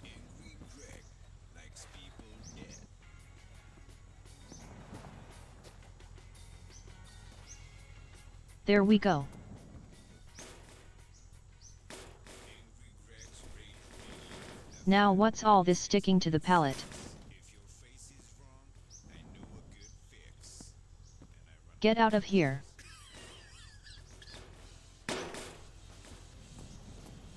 [SPEAKER 2] Angry Greg likes people dead.
[SPEAKER 1] There we go.
[SPEAKER 2] Angry Greg's radio.
[SPEAKER 1] Now what's all this sticking to the pallet?
[SPEAKER 2] If your face is wrong, I know a good fix. And I run.
[SPEAKER 1] Get out of here.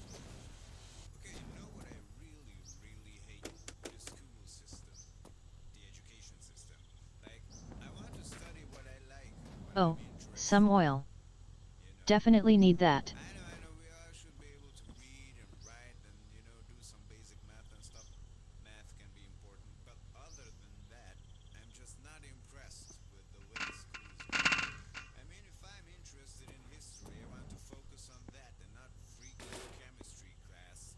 [SPEAKER 2] Okay, you know what I really, really hate? The school system. The education system. Like, I want to study what I like. What
[SPEAKER 1] Oh,
[SPEAKER 2] I'm interested
[SPEAKER 1] some oil.
[SPEAKER 2] in, you know.
[SPEAKER 1] Definitely need that.
[SPEAKER 2] I know, we all should be able to read and write and, do some basic math and stuff. Math can be important, but other than that, I'm just not impressed with the way schools are. I mean, if I'm interested in history, I want to focus on that and not freaking chemistry class.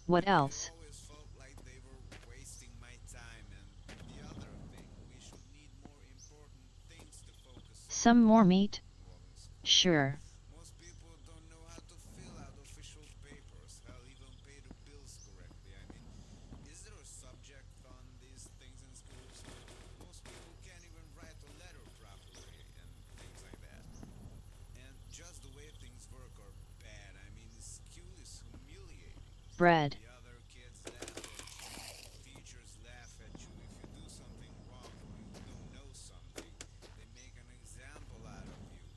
[SPEAKER 1] What else?
[SPEAKER 2] I always felt like they were wasting my time, and the other thing, we should need more important things to focus on
[SPEAKER 1] Some more meat?
[SPEAKER 2] involving school.
[SPEAKER 1] Sure.
[SPEAKER 2] Most people don't know how to fill out official papers, hell, even pay the bills correctly. I mean, is there a subject on these things in schools? Most people can't even write a letter properly and things like that. And just the way things work are bad. I mean, school is humiliating.
[SPEAKER 1] Bread.
[SPEAKER 2] The other kids laugh at you. Teachers laugh at you if you do something wrong or you don't know something. They make an example out of you.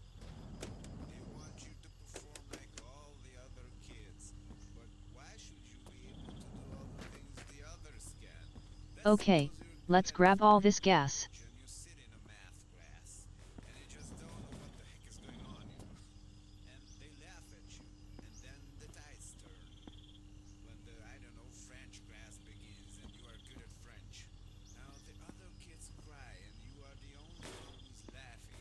[SPEAKER 2] They want you to perform like all the other kids. But why should you be able to do all the things the others can? Let's
[SPEAKER 1] Okay,
[SPEAKER 2] suppose you're
[SPEAKER 1] let's
[SPEAKER 2] good at
[SPEAKER 1] grab all this gas.
[SPEAKER 2] and you sit in a math class and you just don't know what the heck is going on, and they laugh at you, and then the tides turn when the French class begins and you are good at French. Now the other kids cry and you are the only one who's laughing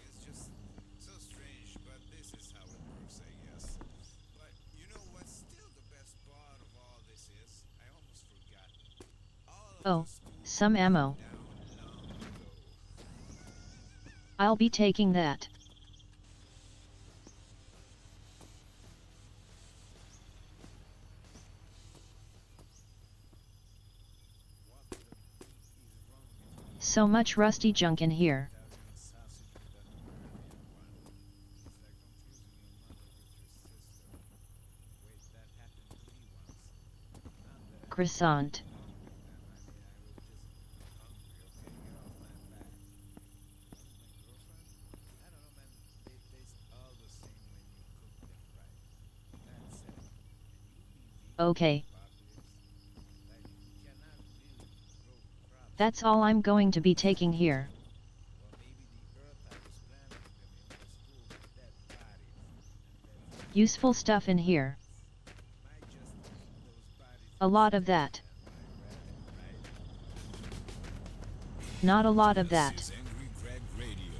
[SPEAKER 1] Oh, some ammo. I'll be taking that. So much rusty junk in here. Croissant. Okay. That's all I'm going to be taking here. Useful stuff in here. A lot of that. Not a lot of that.
[SPEAKER 5] This is Angry Greg Radio.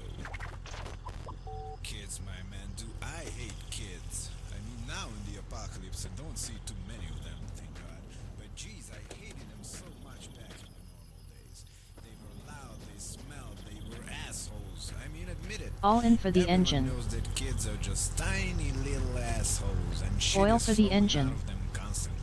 [SPEAKER 5] Kids, my man, do I hate kids. I mean, now in the apocalypse, I don't see too many of them, thank God. But geez, I hated them so much back in the normal days. They were loud, they smelled, they were assholes. I mean, admit it.
[SPEAKER 1] All in for the
[SPEAKER 5] Everyone
[SPEAKER 1] engine.
[SPEAKER 5] knows that kids are just tiny little assholes, and shit
[SPEAKER 1] Oil
[SPEAKER 5] is
[SPEAKER 1] for the
[SPEAKER 5] flowing
[SPEAKER 1] engine.
[SPEAKER 5] out of them constantly.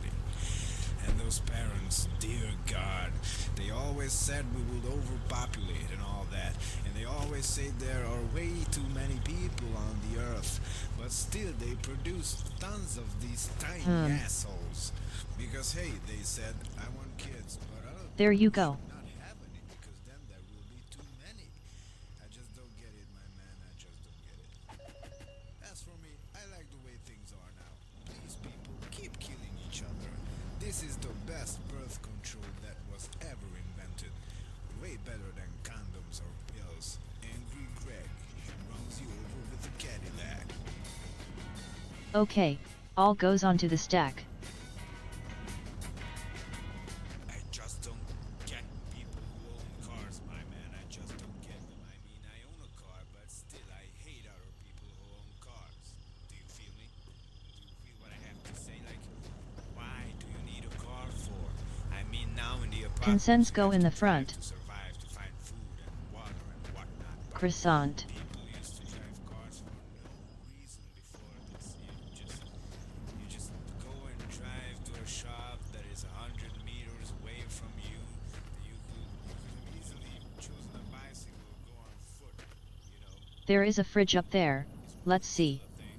[SPEAKER 5] And those parents, dear God, they always said we would overpopulate and all that, and they always say there are way too many people on the earth, but still they produce tons of these tiny assholes. Because hey, they said, I want kids, but other
[SPEAKER 1] There you
[SPEAKER 5] people
[SPEAKER 1] go.
[SPEAKER 5] should not have any, because then there will be too many. I just don't get it, my man, I just don't get it. As for me, I like the way things are now. These people keep killing each other. This is the best birth control that was ever invented. Way better than condoms or pills. Angry Greg, he runs you over with a Cadillac.
[SPEAKER 1] Okay, all goes onto the stack.
[SPEAKER 5] I just don't get people who own cars, my man. I just don't get them. I mean, I own a car, but still I hate other people who own cars. Do you feel me? Do you feel what I have to say? Like, why do you need a car for? I mean, now in the apocalypse,
[SPEAKER 1] Consents
[SPEAKER 5] you
[SPEAKER 1] go
[SPEAKER 5] have
[SPEAKER 1] in
[SPEAKER 5] to
[SPEAKER 1] the front.
[SPEAKER 5] drive to survive, to find food and water and whatnot. But
[SPEAKER 1] Croissant.
[SPEAKER 5] people used to drive cars for no reason before this. You just go and drive to a shop that is 100 meters away from you. You could have easily chosen a bicycle or go on foot, you know.
[SPEAKER 1] There is a fridge up there. Let's see.
[SPEAKER 5] The thing,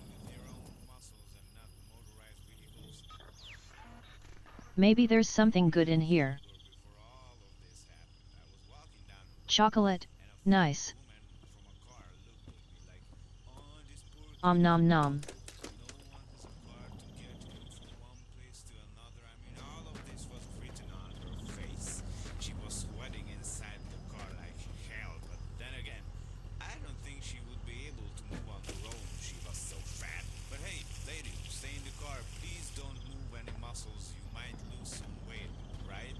[SPEAKER 5] with their own muscles and not motorized vehicles.
[SPEAKER 1] Maybe there's something good in here.
[SPEAKER 5] Before all of this happened, I was walking down the road
[SPEAKER 1] Chocolate.
[SPEAKER 5] and a
[SPEAKER 1] Nice.
[SPEAKER 5] woman from a car looked at me like, oh, this poor
[SPEAKER 1] Nom nom.
[SPEAKER 5] no one has a car to get him from one place to another. I mean, all of this was written on her face. She was sweating inside the car like hell, but then again, I don't think she would be able to move on her own. She was so fat. But hey, lady, stay in the car. Please don't move any muscles. You might lose some weight, right?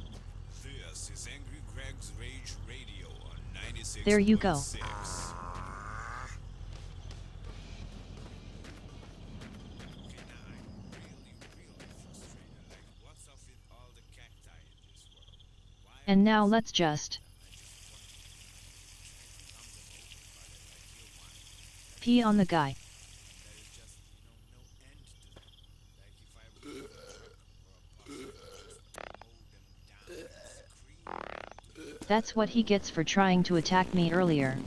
[SPEAKER 5] This is Angry Greg's Rage Radio on 96.6.
[SPEAKER 1] There you go.
[SPEAKER 5] Okay, now I'm really frustrated. Like, what's up with all the cacti in this world? Why
[SPEAKER 1] And
[SPEAKER 5] are
[SPEAKER 1] now
[SPEAKER 5] they
[SPEAKER 1] let's just pee on the guy. That's what he gets for trying to attack me earlier.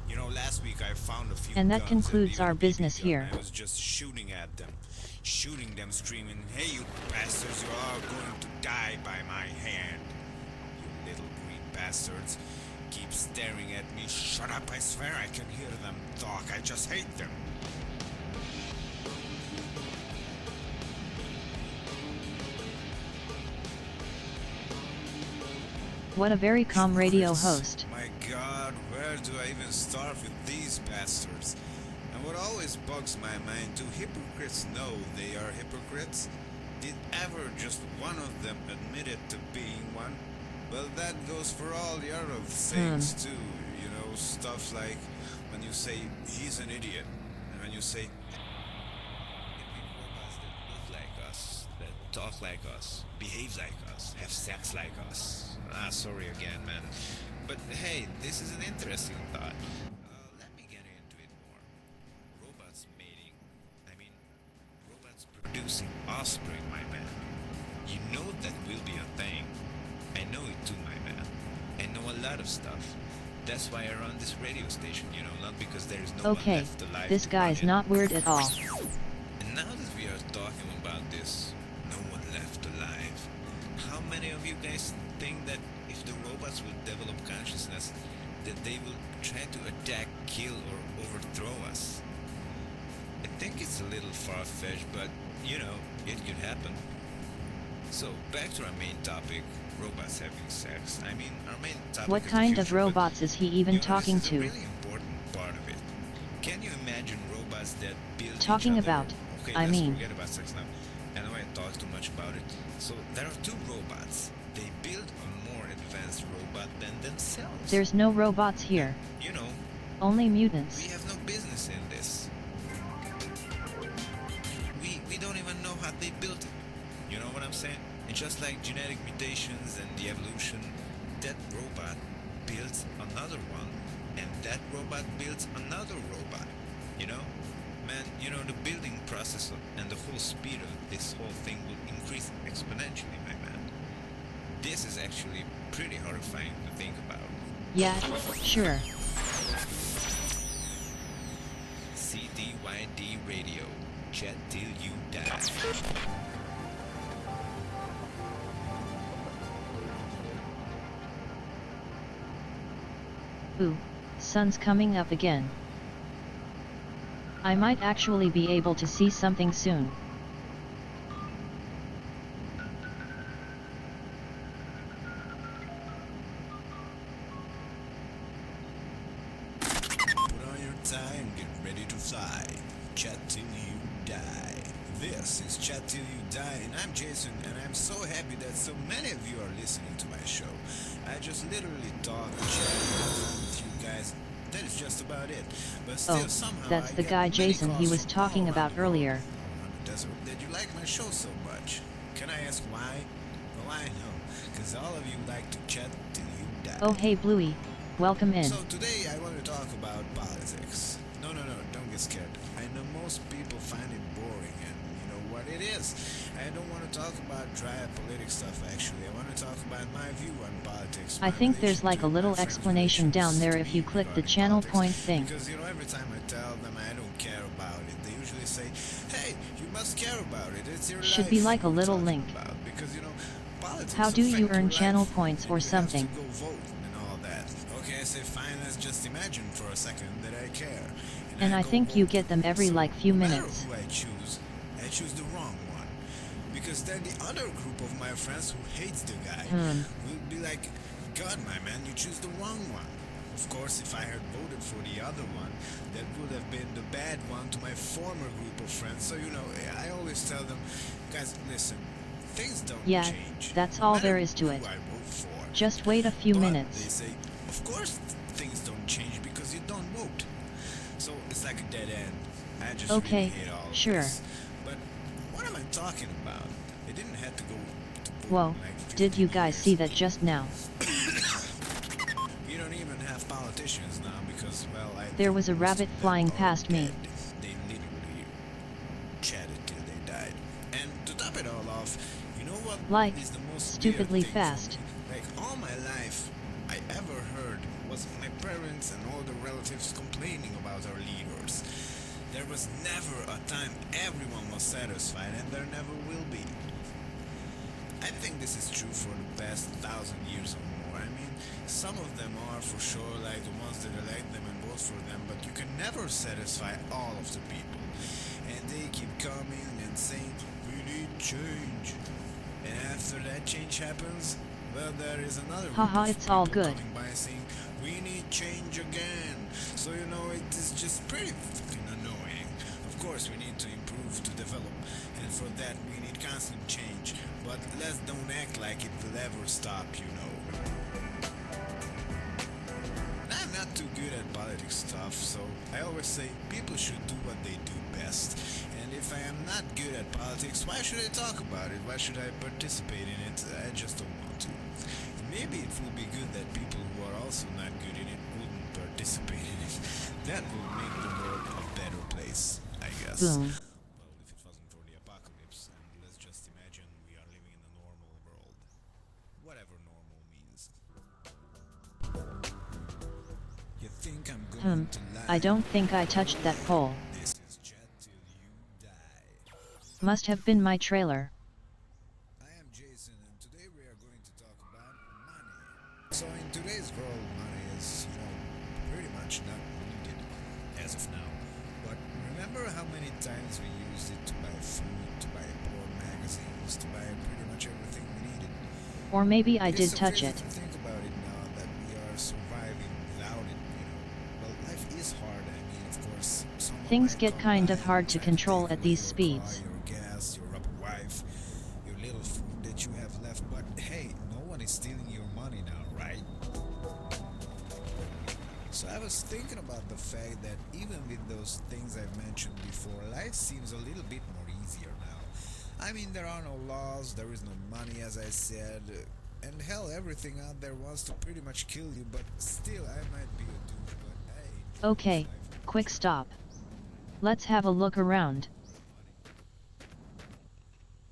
[SPEAKER 5] You know, last week I found a few
[SPEAKER 1] And that
[SPEAKER 5] guns
[SPEAKER 1] concludes
[SPEAKER 5] and even
[SPEAKER 1] our
[SPEAKER 5] a BB
[SPEAKER 1] business
[SPEAKER 5] gun.
[SPEAKER 1] here.
[SPEAKER 5] I was just shooting at them, screaming, "Hey, you bastards! You are going to die by my hand! You little green bastards! Keep staring at me! Shut up! I swear I can hear them talk. I just hate them!"
[SPEAKER 1] What a very calm radio host.
[SPEAKER 5] My God, where do I even start with these bastards? And what always bugs my mind, do hypocrites know they are hypocrites? Did ever just one of them admit it to being one? Well, that goes for all the other things too, you know, stuff like when you say he's an idiot, and when you say, between robots that look like us, that talk like us, behave like us, have sex like us. Sorry again, man. But hey, this is an interesting thought. Let me get into it more. Robots mating. I mean, robots producing offspring, my man. You know that will be a thing. I know it too, my man. I know a lot of stuff. That's why I run this radio station, you know, not because there is no one
[SPEAKER 1] Okay,
[SPEAKER 5] left alive.
[SPEAKER 1] this
[SPEAKER 5] to
[SPEAKER 1] guy's
[SPEAKER 5] run it.
[SPEAKER 1] not weird at all.
[SPEAKER 5] And now that we are talking about this, no one left alive. How many of you guys think that if the robots will develop consciousness, that they will try to attack, kill, or overthrow us? I think it's a little far-fetched, but, you know, it could happen. So, back to our main topic, robots having sex. I mean, our main topic
[SPEAKER 1] What
[SPEAKER 5] is the
[SPEAKER 1] kind of
[SPEAKER 5] future, but,
[SPEAKER 1] robots is he even
[SPEAKER 5] you know,
[SPEAKER 1] talking
[SPEAKER 5] this is a
[SPEAKER 1] to?
[SPEAKER 5] really important part of it. Can you imagine robots that build
[SPEAKER 1] Talking
[SPEAKER 5] each other?
[SPEAKER 1] about,
[SPEAKER 5] Okay,
[SPEAKER 1] I
[SPEAKER 5] let's
[SPEAKER 1] mean.
[SPEAKER 5] forget about sex now. I know I talked too much about it. So there are two robots. They build a more advanced robot than themselves.
[SPEAKER 1] There's no robots here,
[SPEAKER 5] You know,
[SPEAKER 1] only
[SPEAKER 5] we
[SPEAKER 1] mutants.
[SPEAKER 5] have no business in this. We don't even know how they built it. You know what I'm saying? And just like genetic mutations and the evolution, that robot builds another one, and that robot builds another robot. You know? Man, you know, the building process and the whole speed of this whole thing will increase exponentially, my man. This is actually pretty horrifying to think about.
[SPEAKER 1] Yeah, sure.
[SPEAKER 5] CDYD Radio. Chat till you die.
[SPEAKER 1] Ooh, sun's coming up again. I might actually be able to see something soon.
[SPEAKER 5] Put on your tie and get ready to fly. Chat till you die. This is Chat Till You Die, and I'm Jason, and I'm so happy that so many of you are listening to my show. I just literally talk and chat with you guys. That is just about it. But still,
[SPEAKER 1] Oh,
[SPEAKER 5] somehow
[SPEAKER 1] that's
[SPEAKER 5] I
[SPEAKER 1] the
[SPEAKER 5] get
[SPEAKER 1] guy
[SPEAKER 5] many
[SPEAKER 1] Jason he
[SPEAKER 5] calls
[SPEAKER 1] was
[SPEAKER 5] from
[SPEAKER 1] talking
[SPEAKER 5] all
[SPEAKER 1] about
[SPEAKER 5] around the world
[SPEAKER 1] earlier.
[SPEAKER 5] on the desert. Did you like my show so much? Can I ask why? Well, I know, because all of you like to chat till you die.
[SPEAKER 1] Oh hey Bluey, welcome in.
[SPEAKER 5] So today I want to talk about politics. No, don't get scared. I know most people find it boring, and you know what it is. I don't want to talk about dry politics stuff actually. I want to talk about my view on politics.
[SPEAKER 1] I
[SPEAKER 5] my
[SPEAKER 1] think there's
[SPEAKER 5] relation
[SPEAKER 1] like
[SPEAKER 5] to
[SPEAKER 1] a
[SPEAKER 5] it,
[SPEAKER 1] little
[SPEAKER 5] my friends'
[SPEAKER 1] explanation down
[SPEAKER 5] relations
[SPEAKER 1] there
[SPEAKER 5] to
[SPEAKER 1] if you
[SPEAKER 5] me
[SPEAKER 1] click the
[SPEAKER 5] regarding
[SPEAKER 1] channel
[SPEAKER 5] politics.
[SPEAKER 1] point thing.
[SPEAKER 5] Because you know every time I tell them I don't care about it, they usually say, "Hey, you must care about it. It's your
[SPEAKER 1] Should
[SPEAKER 5] life
[SPEAKER 1] be like a
[SPEAKER 5] we're
[SPEAKER 1] little
[SPEAKER 5] talking
[SPEAKER 1] link.
[SPEAKER 5] about." Because you know, politics
[SPEAKER 1] How do you
[SPEAKER 5] affect
[SPEAKER 1] earn
[SPEAKER 5] your
[SPEAKER 1] channel
[SPEAKER 5] life,
[SPEAKER 1] points
[SPEAKER 5] and
[SPEAKER 1] or
[SPEAKER 5] you have
[SPEAKER 1] something?
[SPEAKER 5] to go vote and all that. Okay, I say fine. Let's just imagine for a second that I care.
[SPEAKER 1] And I
[SPEAKER 5] go
[SPEAKER 1] think you
[SPEAKER 5] vote.
[SPEAKER 1] get them every
[SPEAKER 5] So,
[SPEAKER 1] like few
[SPEAKER 5] no matter
[SPEAKER 1] minutes.
[SPEAKER 5] who I choose the wrong one. Because then the other group of my friends who hates the guy will be like, "God, my man, you choose the wrong one." Of course, if I had voted for the other one, that would have been the bad one to my former group of friends. So, you know, I always tell them, guys, listen, things don't
[SPEAKER 1] Yeah,
[SPEAKER 5] change.
[SPEAKER 1] that's
[SPEAKER 5] no
[SPEAKER 1] all
[SPEAKER 5] matter
[SPEAKER 1] there is to
[SPEAKER 5] who
[SPEAKER 1] it.
[SPEAKER 5] I vote for.
[SPEAKER 1] Just wait a few
[SPEAKER 5] But
[SPEAKER 1] minutes.
[SPEAKER 5] they say, of course things don't change because you don't vote. So it's like a dead end. I just
[SPEAKER 1] Okay,
[SPEAKER 5] really hate all of
[SPEAKER 1] sure.
[SPEAKER 5] this. But what am I talking about? They didn't have to go to vote
[SPEAKER 1] Whoa,
[SPEAKER 5] in like
[SPEAKER 1] did you
[SPEAKER 5] 15
[SPEAKER 1] guys
[SPEAKER 5] years.
[SPEAKER 1] see that just now?
[SPEAKER 5] We don't even have politicians now because, well, I
[SPEAKER 1] There
[SPEAKER 5] think
[SPEAKER 1] was a
[SPEAKER 5] most
[SPEAKER 1] rabbit
[SPEAKER 5] of them
[SPEAKER 1] flying
[SPEAKER 5] are
[SPEAKER 1] past me.
[SPEAKER 5] dead. They literally chatted till they died. And to top it all off, you know what
[SPEAKER 1] Like,
[SPEAKER 5] is the most
[SPEAKER 1] stupidly
[SPEAKER 5] weird thing for
[SPEAKER 1] fast.
[SPEAKER 5] me? Like all my life, I ever heard was my parents and all the relatives complaining about our leaders. There was never a time everyone was satisfied, and there never will be. I think this is true for the past 1,000 years or more. I mean, some of them are for sure, like the ones that elect them and vote for them, but you can never satisfy all of the people. And they keep coming and saying, "We need change." And after that change happens, well, there is another group
[SPEAKER 1] Haha,
[SPEAKER 5] of
[SPEAKER 1] it's all
[SPEAKER 5] people
[SPEAKER 1] good.
[SPEAKER 5] coming by saying, "We need change again." So, you know, it is just pretty fucking annoying. Of course, we need to improve, to develop, and for that we need constant change. But let's don't act like it will ever stop, you know. And I'm not too good at politics stuff, so I always say people should do what they do best. And if I am not good at politics, why should I talk about it? Why should I participate in it? I just don't want to. Maybe it would be good that people who are also not good in it wouldn't participate in it. That would make the world a better place, I guess.
[SPEAKER 1] Boom.
[SPEAKER 5] Well, if it wasn't for the apocalypse, and let's just imagine we are living in a normal world. Whatever normal means. You think I'm going to lie?
[SPEAKER 1] I don't think I touched that pole.
[SPEAKER 5] This is Chat Till You Die.
[SPEAKER 1] Must have been my trailer.
[SPEAKER 5] I am Jason, and today we are going to talk about money. So in today's world, money is, pretty much not needed as of now. But remember how many times we used it to buy food, to buy porn magazines, to buy pretty much everything we needed.
[SPEAKER 1] Or maybe I
[SPEAKER 5] It
[SPEAKER 1] did
[SPEAKER 5] is so
[SPEAKER 1] touch
[SPEAKER 5] crazy
[SPEAKER 1] it.
[SPEAKER 5] to think about it now that we are surviving without it, Well, life is hard. I mean, of course, someone
[SPEAKER 1] Things
[SPEAKER 5] might
[SPEAKER 1] get
[SPEAKER 5] come
[SPEAKER 1] kind
[SPEAKER 5] by
[SPEAKER 1] of
[SPEAKER 5] and
[SPEAKER 1] hard to
[SPEAKER 5] try
[SPEAKER 1] control
[SPEAKER 5] take
[SPEAKER 1] at
[SPEAKER 5] away
[SPEAKER 1] these
[SPEAKER 5] your
[SPEAKER 1] speeds.
[SPEAKER 5] car, your gas, your rubber wife, your little food that you have left. But hey, no one is stealing your money now, right? So I was thinking about the fact that even with those things I've mentioned before, life seems a little bit more easier now. I mean, there are no laws, there is no money, as I said, and hell, everything out there wants to pretty much kill you, but still, I might be a douche, but hey.
[SPEAKER 1] Okay, quick stop. Let's have a look around.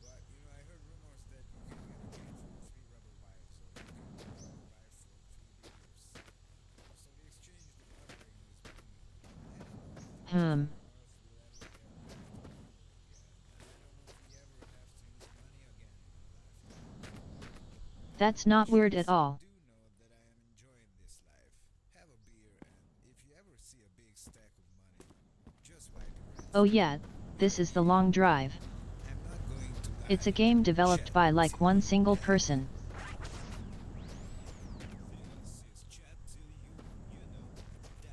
[SPEAKER 5] But, I heard rumors that you can get a kid for 3 rubber wives, or you can buy 4 for 3 beers. So the exchange of bartering is booming. I don't know if
[SPEAKER 1] That's not weird at all.
[SPEAKER 5] do know that I am enjoying this life. Have a beer, and if you ever see a big stack of money, just wipe your hands.
[SPEAKER 1] Oh yeah, this is the long drive.
[SPEAKER 5] I'm not going to lie.
[SPEAKER 1] It's a game developed by like one single person.
[SPEAKER 5] This is Chat Till You Die.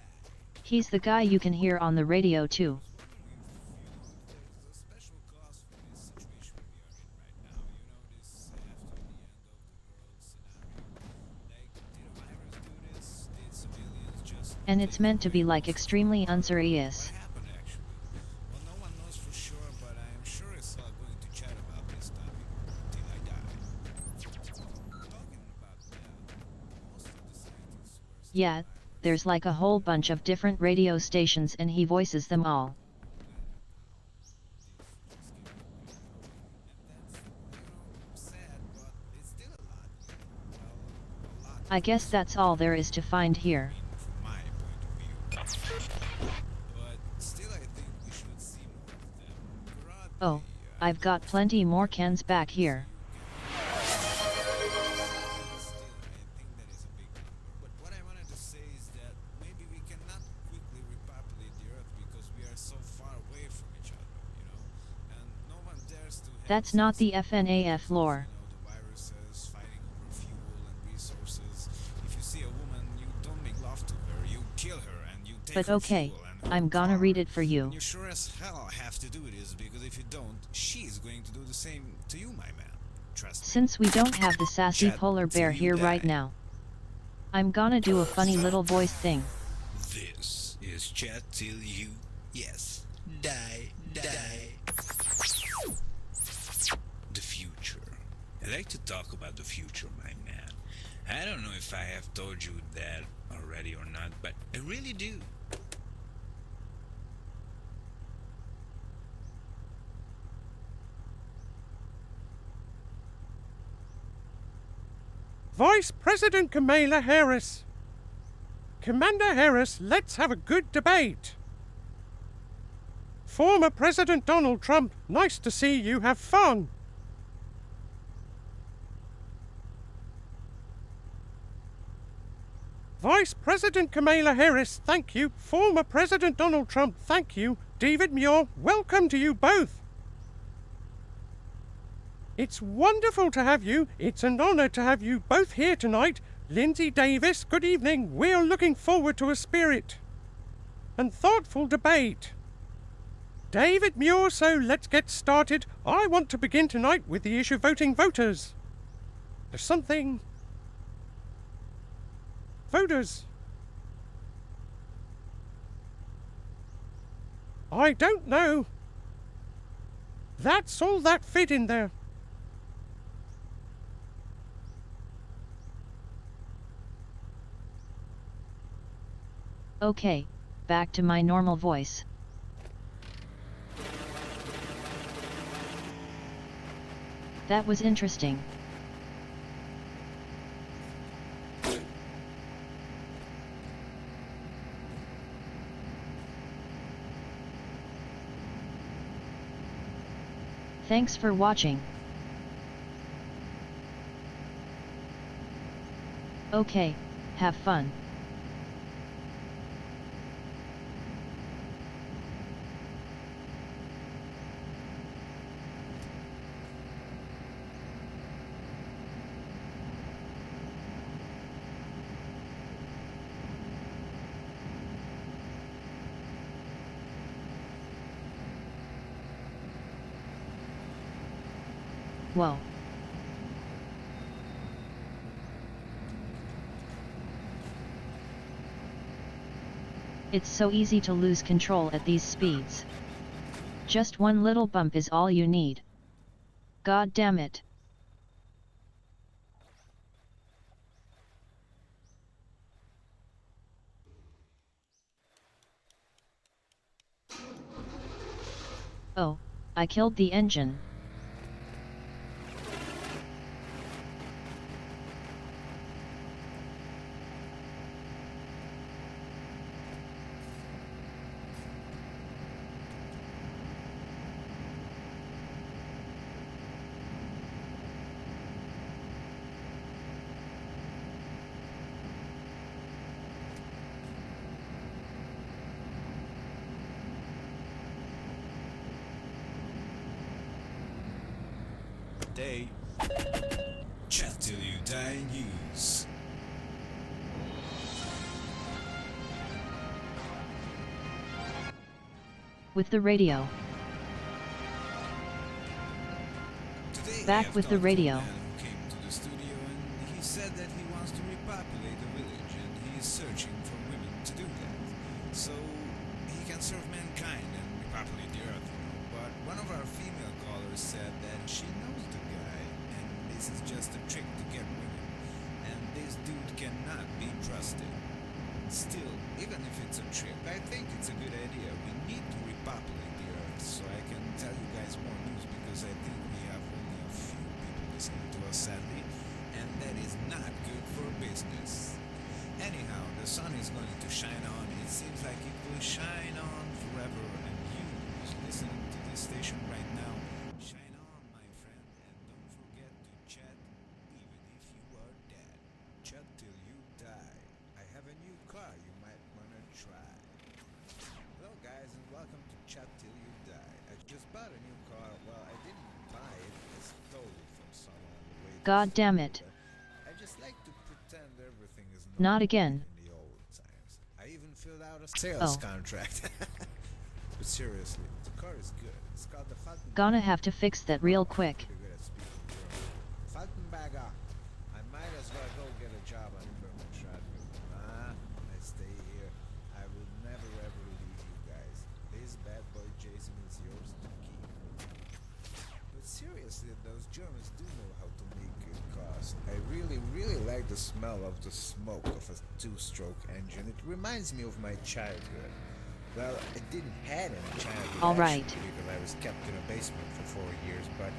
[SPEAKER 1] He's the guy you can hear on the radio too.
[SPEAKER 5] There's a special cause for this situation we are in right now. This after the end of the world scenario. Like, did a virus do this? Did civilians just...
[SPEAKER 1] And it's meant to be like extremely unserious.
[SPEAKER 5] What happened actually? Well, no one knows for sure, but I am sure as hell going to chat about this topic till I die. Talking about that, most of the scientists were still
[SPEAKER 1] Yeah, there's like a whole bunch of different radio stations and he voices them all.
[SPEAKER 5] sad, but it's still a lot. Well, a lot
[SPEAKER 1] I guess that's all there is to find here.
[SPEAKER 5] from my point of view. But still, I think we should see more of them. Karate,
[SPEAKER 1] Oh, I've got plenty more cans back here.
[SPEAKER 5] still, I think that is a big number. But what I wanted to say is that maybe we cannot quickly repopulate the Earth because we are so far away from each other, and no one dares to have
[SPEAKER 1] That's not the
[SPEAKER 5] sex
[SPEAKER 1] FNAF lore.
[SPEAKER 5] the viruses fighting over fuel and resources. If you see a woman, you don't make love to her, you kill her and you take
[SPEAKER 1] But
[SPEAKER 5] her
[SPEAKER 1] okay,
[SPEAKER 5] fuel and her
[SPEAKER 1] I'm gonna
[SPEAKER 5] car.
[SPEAKER 1] read it for you.
[SPEAKER 5] And you sure as hell have to do this, because if you don't, she's going to do the same to you, my man. Trust me.
[SPEAKER 1] Since we don't have the sassy
[SPEAKER 5] Chat
[SPEAKER 1] polar bear
[SPEAKER 5] till
[SPEAKER 1] here
[SPEAKER 5] you
[SPEAKER 1] right
[SPEAKER 5] die.
[SPEAKER 1] now, I'm gonna do a funny little voice thing.
[SPEAKER 5] This is Chat Till You, yes, die. The future. I like to talk about the future, my man. I don't know if I have told you that already or not, but I really do.
[SPEAKER 6] Vice President Kamala Harris. Commander Harris, let's have a good debate. Former President Donald Trump, nice to see you have fun. Vice President Kamala Harris, thank you. Former President Donald Trump, thank you. David Muir, welcome to you both. It's wonderful to have you. It's an honor to have you both here tonight. Lindsay Davis, good evening. We're looking forward to a spirit and thoughtful debate. David Muir, so let's get started. I want to begin tonight with the issue voting voters. There's something... Voters. I don't know. That's all that fit in there.
[SPEAKER 1] Okay, back to my normal voice. That was interesting. Thanks for watching. Okay, have fun. Whoa. It's so easy to lose control at these speeds. Just one little bump is all you need. God damn it. Oh, I killed the engine.
[SPEAKER 5] Day. Chat till you die news.
[SPEAKER 1] With the radio.
[SPEAKER 5] Today
[SPEAKER 1] Back
[SPEAKER 5] I have
[SPEAKER 1] with the
[SPEAKER 5] talked to a
[SPEAKER 1] radio.
[SPEAKER 5] man who came to the studio and he said that he wants to repopulate the village and he is searching for women to do that. So he can serve mankind and repopulate the earth, you know. But one of our female callers said that she knows the guy and this is just a trick to get women. And this dude cannot be trusted. Still, even if it's a trick, I think it's a good idea. We need to repopulate the earth so I can tell you guys more news because I think we have only a few people listening to us sadly, and that is not good for business. Anyhow, the sun is going to shine on. It seems like it will shine on forever, and you who's listening to this station right now, shine on, my friend, and don't forget to chat even if you are dead. Chat till you die. I have a new car you might wanna try. Hello guys and welcome to Chat Till You Die. I just bought a new car. Well, I didn't buy it. I stole it from someone on the way to
[SPEAKER 1] God damn
[SPEAKER 5] Florida.
[SPEAKER 1] it.
[SPEAKER 5] I just like to pretend everything is
[SPEAKER 1] Not
[SPEAKER 5] normal
[SPEAKER 1] again.
[SPEAKER 5] in the old times. I even filled out a sales
[SPEAKER 1] Oh.
[SPEAKER 5] contract. But seriously, the car is good. It's called the Falkenberger.
[SPEAKER 1] Gonna have to fix that real quick.
[SPEAKER 5] Pretty good at speaking German. Falkenberger. I might as well go get a job on Bergmanstraße. I stay here. I will never ever leave you guys. This bad boy Jason is yours to keep. But seriously, those Germans do know how to make good cars. I really like the smell of the smoke of a two-stroke engine. It reminds me of my childhood. Well, I didn't have any childhood
[SPEAKER 1] All right.
[SPEAKER 5] actually, because I was kept in a basement for 4 years, but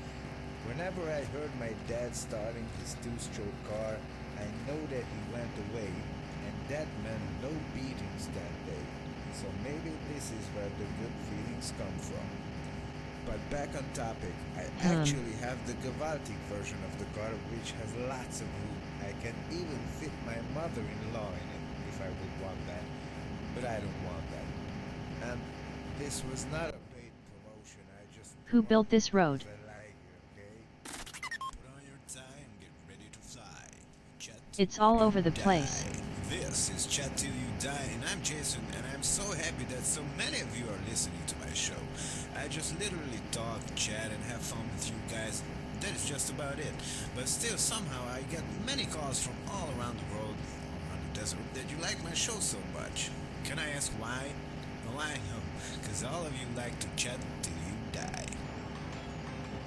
[SPEAKER 5] whenever I heard my dad starting his two-stroke car, I know that he went away, and that meant no beatings that day. So maybe this is where the good feelings come from. But back on topic, I actually have the Gewaltig version of the car, which has lots of room. I can even fit my mother-in-law in it, if I would want that. But I don't want that. And this was not a paid promotion, I just...
[SPEAKER 1] Who built this road?
[SPEAKER 5] I like it, okay? Put on your tie and get ready to fly. Chat till
[SPEAKER 1] It's all over the
[SPEAKER 5] you
[SPEAKER 1] place.
[SPEAKER 5] die. This is Chat Till You Die, and I'm Jason, and I'm so happy that so many of you are listening to my show. I just literally talk, chat, and have fun with you guys. That is just about it. But still, somehow, I get many calls from all around the world, all around the desert, that you like my show so much. Can I ask why? I know, because all of you like to chat till you die.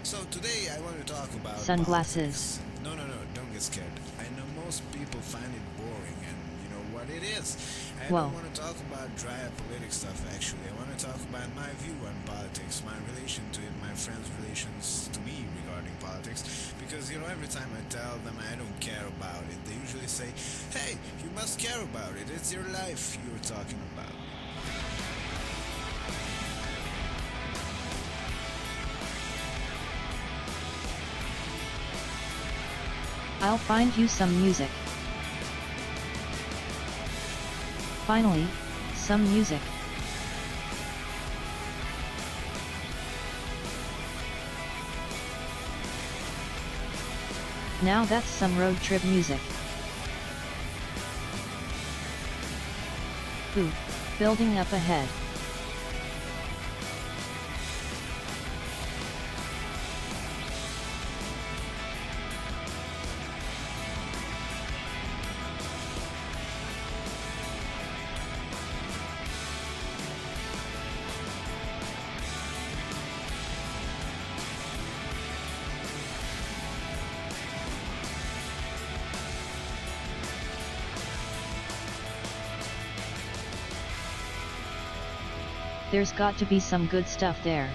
[SPEAKER 5] So today I want to talk about
[SPEAKER 1] Sunglasses.
[SPEAKER 5] politics. No, don't get scared. I know most people find it boring, and you know what it is. I
[SPEAKER 1] Whoa.
[SPEAKER 5] don't want to talk about dry political stuff, actually. I want to talk about my view on politics, my relation to it, my friends' relations to me regarding politics. Because, you know, every time I tell them I don't care about it, they usually say, hey, you must care about it. It's your life you're talking about.
[SPEAKER 1] I'll find you some music. Finally, some music. Now that's some road trip music. Ooh, building up ahead. There's got to be some good stuff there.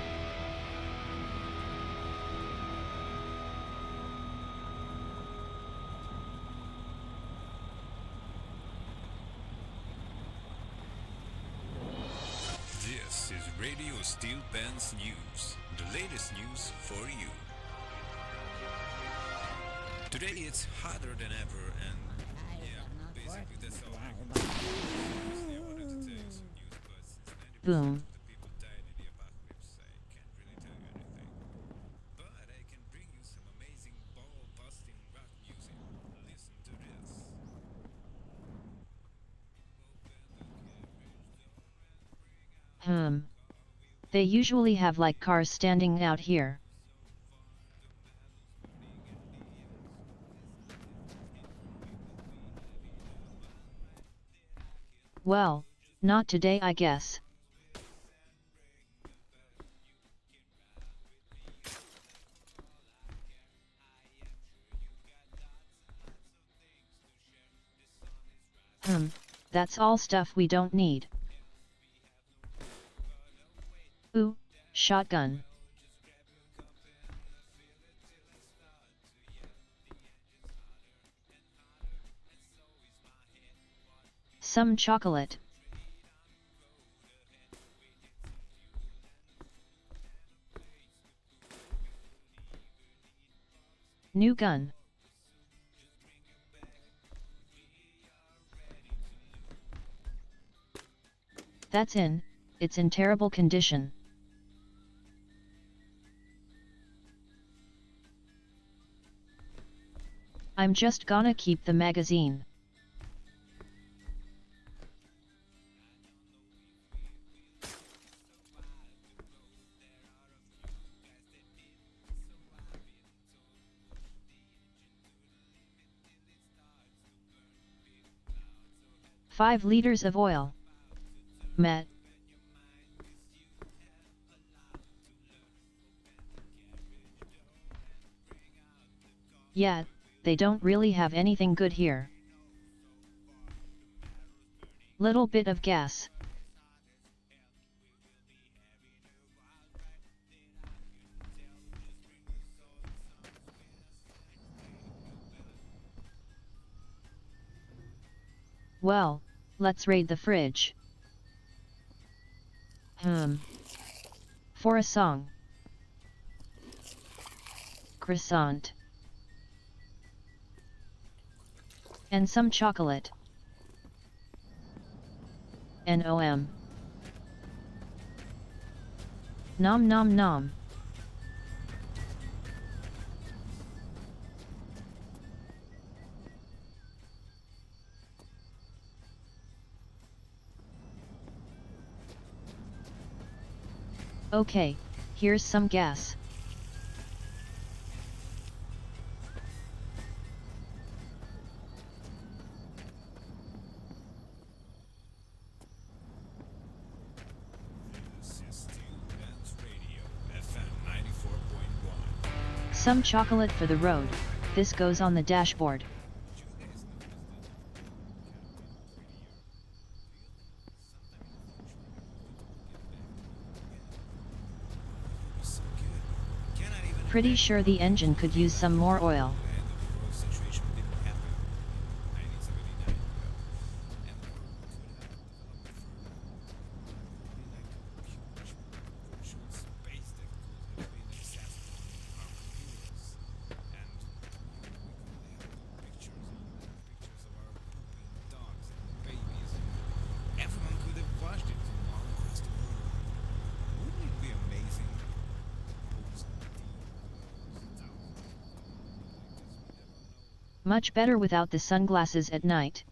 [SPEAKER 2] This is Radio Steel Pants News, the latest news for you. Today it's hotter than ever, and yeah, basically that's all I wanted to tell you some news, but since 90%
[SPEAKER 1] Boom.
[SPEAKER 2] of the people died in the apocalypse, I can't really tell you anything. But I can bring you some amazing ball-busting rock music. Listen to this.
[SPEAKER 1] They usually have like cars standing out here. Well, not today I guess. That's all stuff we don't need. Ooh, shotgun. Some chocolate. New gun. That's in, it's in terrible condition. I'm just gonna keep the magazine. Five liters of oil. Met. Yeah, they don't really have anything good here. Little bit of gas. Well, let's raid the fridge. For a song. Croissant. And some chocolate. Nom. Nom nom nom. Okay, here's some gas. Some chocolate for the road, this goes on the dashboard. Pretty sure the engine could use some more oil. Much better without the sunglasses at night.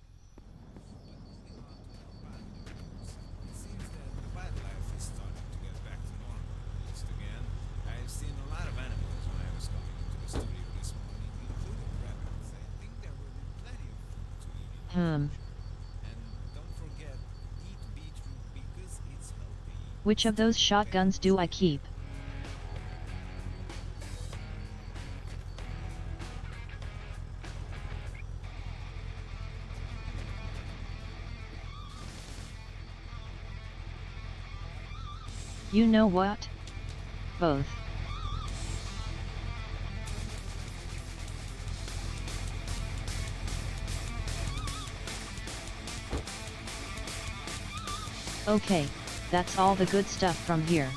[SPEAKER 1] Which of those shotguns do I keep? You know what? Both. Okay, that's all the good stuff from here.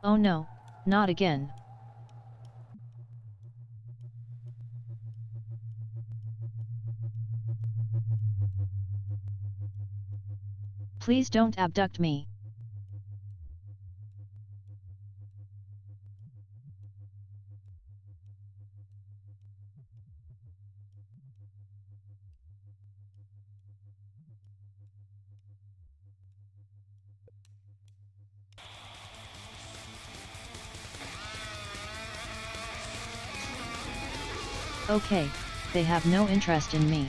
[SPEAKER 1] Oh no, not again. Please don't abduct me. Okay, they have no interest in me.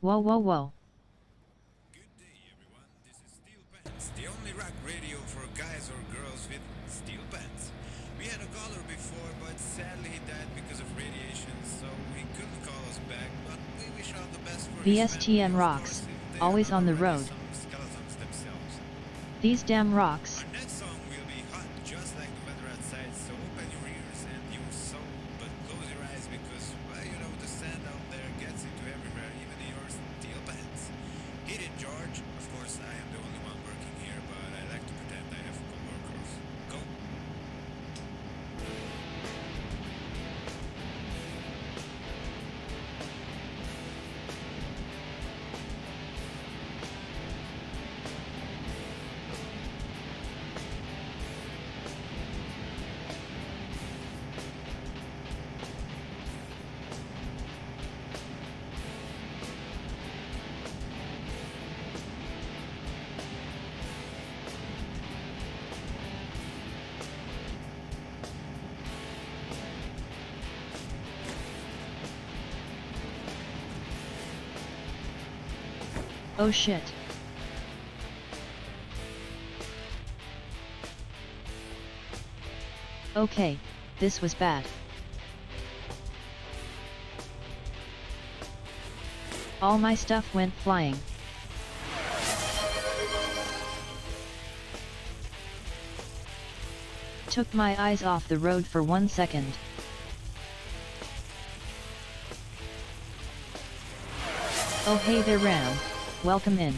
[SPEAKER 1] Whoa whoa whoa.
[SPEAKER 2] Good day everyone, this is Steel Pants, the only rock radio for guys or girls with steel pants. We had a caller before, but sadly he died because of radiation, so he couldn't call us back, but we wish all the best for his
[SPEAKER 1] VSTN
[SPEAKER 2] family, of
[SPEAKER 1] rocks,
[SPEAKER 2] course, if they
[SPEAKER 1] always
[SPEAKER 2] are
[SPEAKER 1] on the
[SPEAKER 2] already
[SPEAKER 1] road.
[SPEAKER 2] some skeletons themselves.
[SPEAKER 1] These damn rocks.
[SPEAKER 2] Our next song will be hot, just like the weather outside, so open your ears and your soul, but close your eyes because, well, you know, the sand out there gets into everywhere, even in your steel pants. Hit it, George. Of course, I am the only one working here, but I like to pretend I have co-workers. Go.
[SPEAKER 1] Oh shit. Okay, this was bad. All my stuff went flying. Took my eyes off the road for 1 second. Oh hey there Ram, welcome in.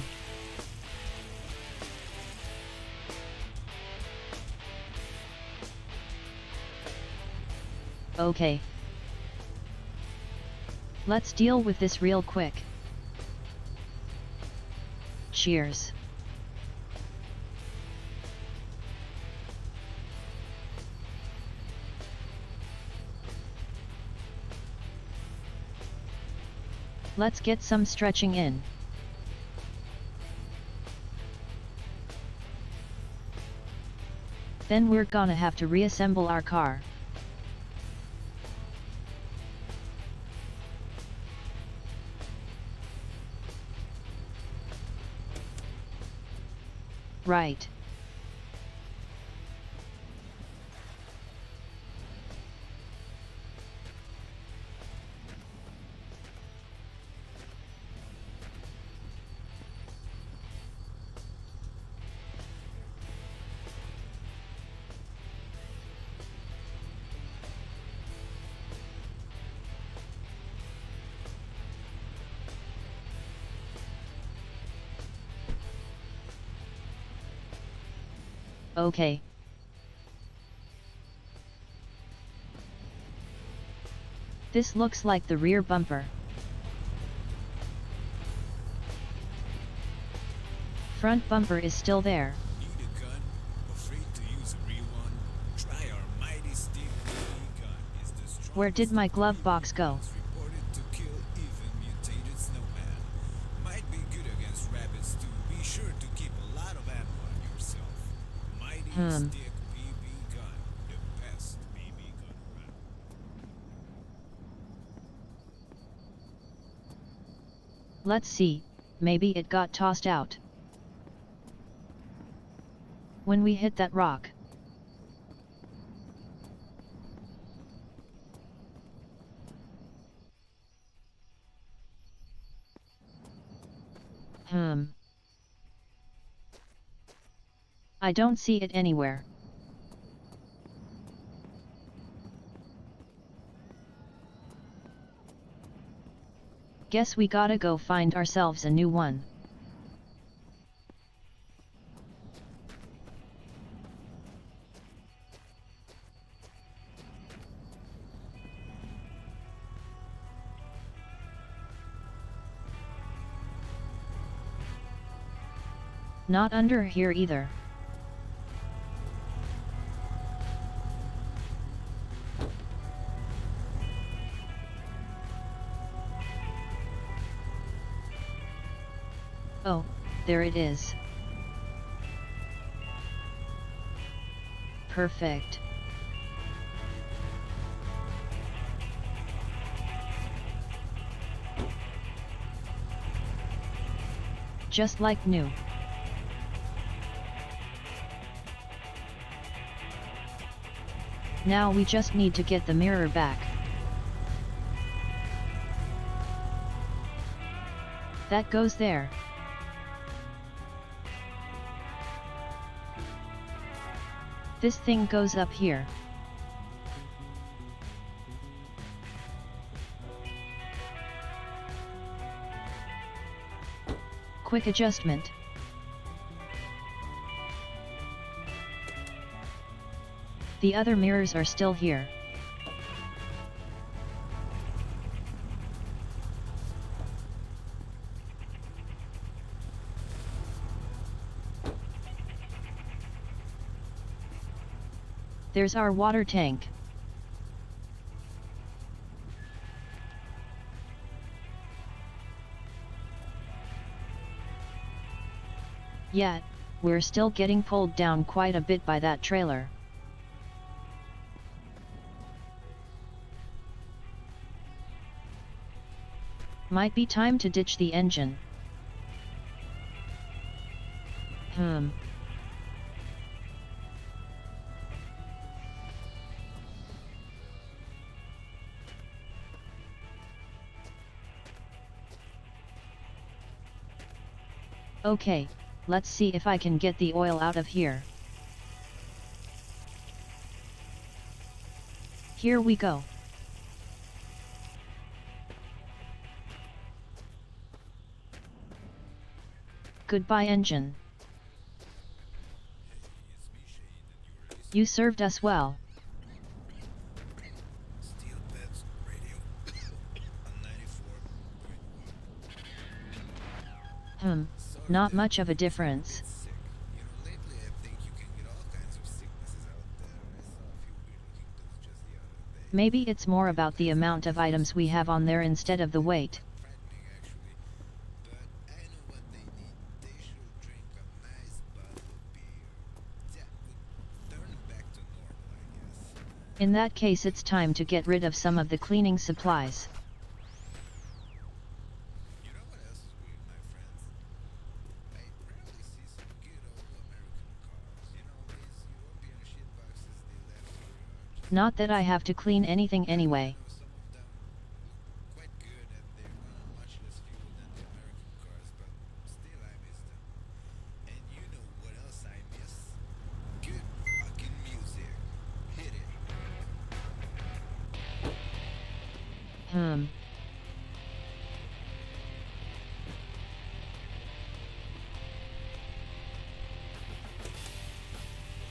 [SPEAKER 1] Okay. Let's deal with this real quick. Cheers. Let's get some stretching in. Then we're gonna have to reassemble our car. Right. Okay. This looks like the rear bumper. Front bumper is still there.
[SPEAKER 2] Need a gun? Afraid to use a real one? Try our mighty stick BB gun. It's the strongest
[SPEAKER 1] Where did my glove box go?
[SPEAKER 2] it's reported to kill even mutated snowman. Might be good against rabbits too. Be sure to keep a lot of ammo on yourself. Mighty stick BB gun. The best BB gun around.
[SPEAKER 1] Let's see, maybe it got tossed out. When we hit that rock. I don't see it anywhere. Guess we gotta go find ourselves a new one. Not under here either. Oh, there it is. Perfect. Just like new. Now we just need to get the mirror back. That goes there. This thing goes up here. Quick adjustment. The other mirrors are still here. There's our water tank. Yet, we're still getting pulled down quite a bit by that trailer. Might be time to ditch the engine. Okay, let's see if I can get the oil out of here. Here we go. Goodbye, engine. You served us well.
[SPEAKER 2] Steel Pets Radio on 94.1. Sorry
[SPEAKER 1] Not
[SPEAKER 2] that
[SPEAKER 1] much of a
[SPEAKER 2] it's
[SPEAKER 1] difference.
[SPEAKER 2] sick. You know, lately I think you can get all kinds of sicknesses out there. I saw a few weird-looking dudes just the other day.
[SPEAKER 1] Maybe it's more about the amount of items we have on there instead of the weight.
[SPEAKER 2] Frightening, actually. But I know what they need. They should drink a nice bottle of beer. That would turn them back to normal, I guess.
[SPEAKER 1] In that case, it's time to get rid of some of the cleaning supplies.
[SPEAKER 2] You know what else is weird, my friends? I rarely see some good old American cars. You know, these European shitboxes they left here are just...
[SPEAKER 1] Not that I have to clean anything anyway.
[SPEAKER 2] You know, some of them look quite good and they run on much less fuel than the American cars, but still I miss them. And you know what else I miss? Good fucking music. Hit it.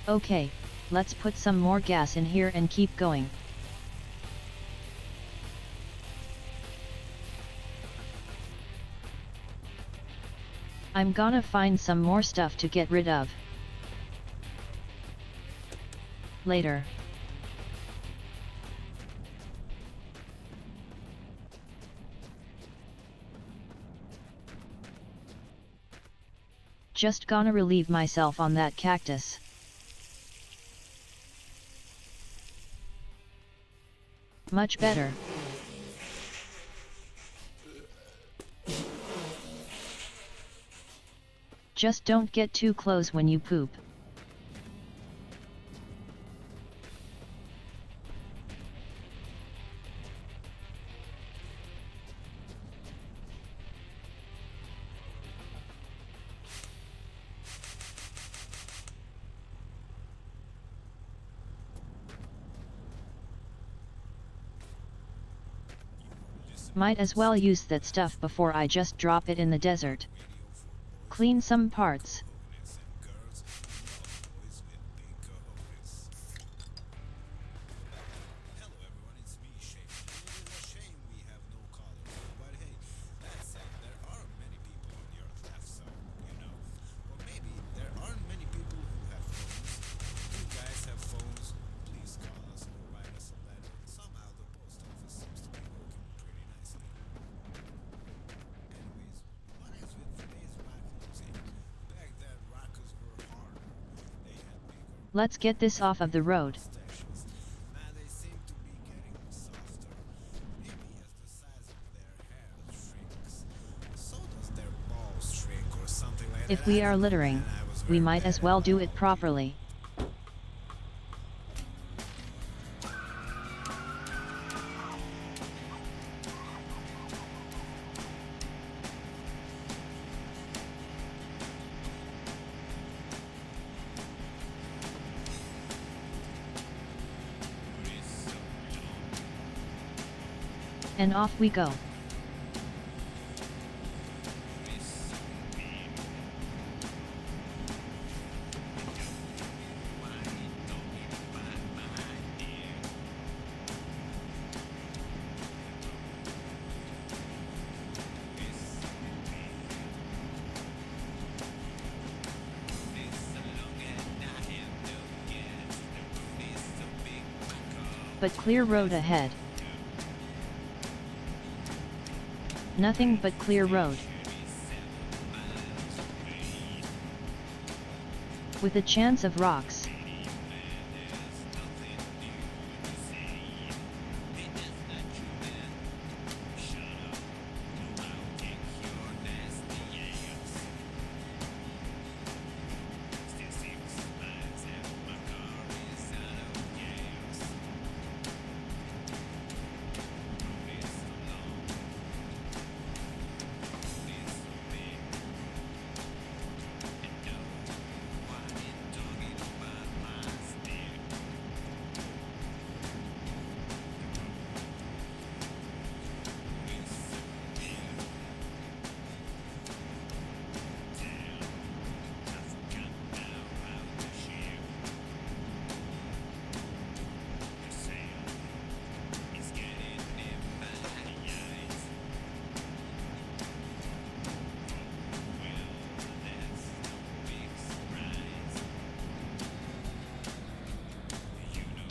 [SPEAKER 1] Okay, let's put some more gas in here and keep going. I'm gonna find some more stuff to get rid of. Later. Just gonna relieve myself on that cactus. Much better. Just don't get too close when you poop. Might as well use that stuff before I just drop it in the desert. Clean some parts.
[SPEAKER 2] Bonus and girls, love boys with big cojones. Hello everyone, it's me, Shane. It is a shame we have no callers, but hey, that said, there are many people on the earth left, so, you know. Or maybe there aren't many people who have phones. If you guys have phones, please call us or write us a letter. Somehow the post office seems to be working pretty nicely. Anyways, what is with today's rock music? Back then, rockers were harder. They had bigger
[SPEAKER 1] Let's get this off of the road.
[SPEAKER 2] stations. Now they seem to be getting softer. Maybe as the size of their hair shrinks, so does their balls shrink or something like that.
[SPEAKER 1] If we
[SPEAKER 2] I
[SPEAKER 1] are
[SPEAKER 2] don't know,
[SPEAKER 1] littering,
[SPEAKER 2] man. I was
[SPEAKER 1] we
[SPEAKER 2] very
[SPEAKER 1] might
[SPEAKER 2] bad
[SPEAKER 1] as
[SPEAKER 2] at
[SPEAKER 1] well
[SPEAKER 2] all.
[SPEAKER 1] do it properly. And off we go. But clear road ahead. Nothing but clear road. With a chance of rocks.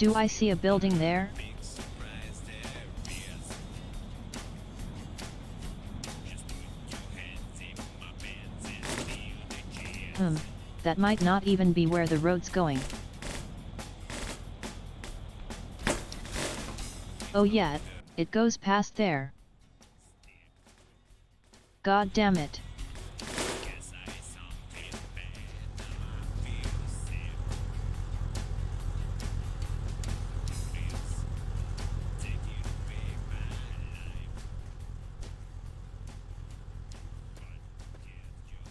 [SPEAKER 1] Do I see a building there?
[SPEAKER 2] Big surprise there is. Just put your hands in my pants and feel the jazz.
[SPEAKER 1] That might not even be where the road's going. Oh yeah, it goes past there. God damn it.
[SPEAKER 2] Guess I something bad. I feel sick. This take you away my life. But can't just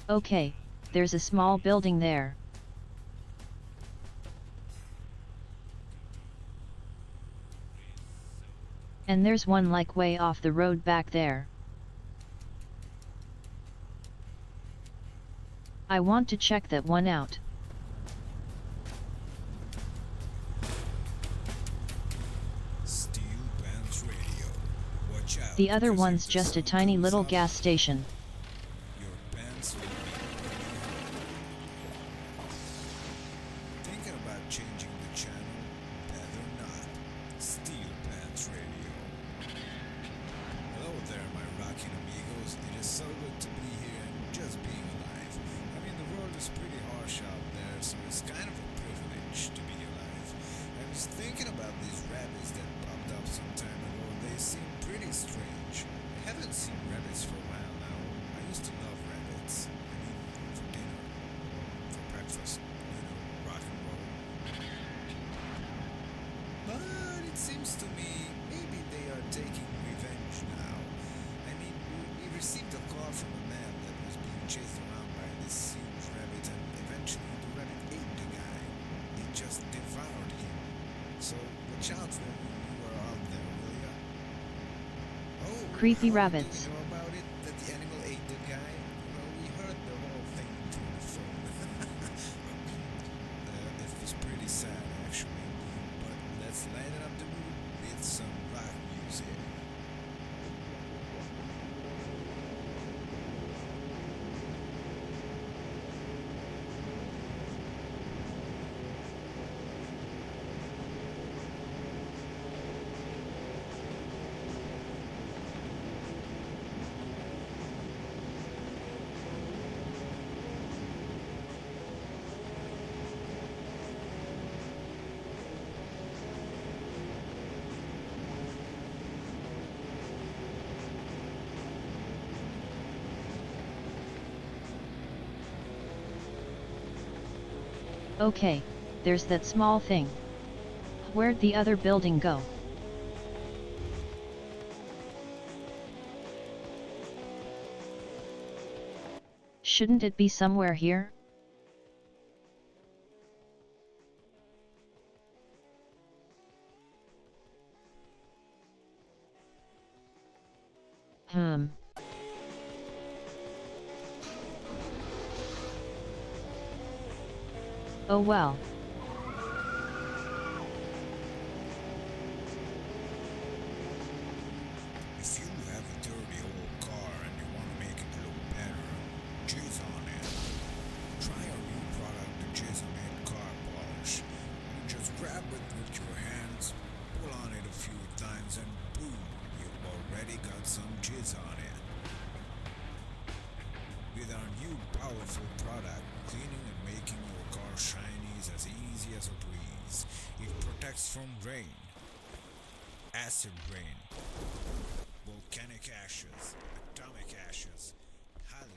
[SPEAKER 2] come
[SPEAKER 1] Okay, there's a small building there. And there's one like way off the road back there. I want to check that one out.
[SPEAKER 5] Steel Pants Radio. Watch out.
[SPEAKER 1] The other
[SPEAKER 5] because
[SPEAKER 1] one's
[SPEAKER 5] if the
[SPEAKER 1] just a
[SPEAKER 5] sun
[SPEAKER 1] tiny
[SPEAKER 5] comes
[SPEAKER 1] little
[SPEAKER 5] up,
[SPEAKER 1] gas station.
[SPEAKER 5] Your pants will be. Thinking about changing the channel? Better not. Steel Pants Radio. Hello there, my rocking amigos. It is so good to be here and just being alive. I mean, the world is pretty harsh out there, so it's kind of a privilege to be alive. I was thinking about these rabbits that popped up some time ago. They seem pretty strange. I haven't seen rabbits for a while now. I used to love rabbits. I mean, for dinner, for breakfast, rock and roll. But it seems to me maybe they are taking revenge now. I mean, we received a call from a man that was being chased around by this huge rabbit, and eventually the rabbit ate the guy. It just devoured him. So watch out when you are out there, will ya? Oh,
[SPEAKER 1] Creepy
[SPEAKER 5] how
[SPEAKER 1] rabbits.
[SPEAKER 5] do you know about it? That the animal ate the guy? Well, we heard the whole thing through the phone. It was pretty sad, actually. But let's lighten up the mood with some rock music.
[SPEAKER 1] Okay, there's that small thing. Where'd the other building go? Shouldn't it be somewhere here? Oh well.
[SPEAKER 5] If you have a dirty old car and you want to make it look better, jizz on it. Try our new product, the Jizz-O-Mate Car Polish. You just grab it with your hands, pull on it a few times, and boom, you've already got some jizz on it. With our new powerful product, cleaning and making your car shiny is as easy as a breeze. It protects from rain, acid rain, volcanic ashes, atomic ashes.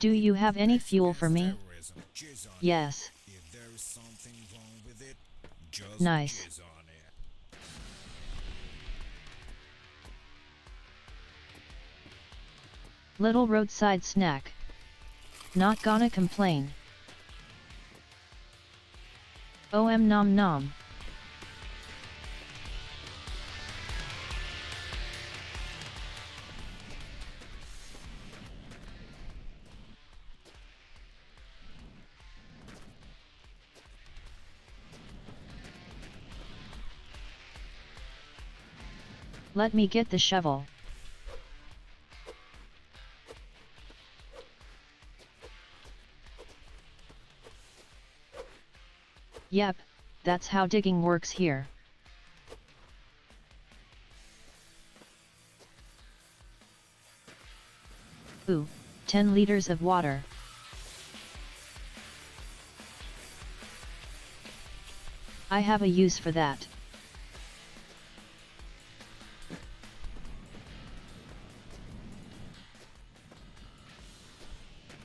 [SPEAKER 1] Do you have any fuel for me?
[SPEAKER 5] Terrorism. Jizz on
[SPEAKER 1] Yes.
[SPEAKER 5] it. If there is something wrong with it, just
[SPEAKER 1] Nice.
[SPEAKER 5] jizz on it.
[SPEAKER 1] Little roadside snack. Not gonna complain. Nom nom. Let me get the shovel. Yep, That's how digging works here. Ooh, 10 liters of water. I have a use for that.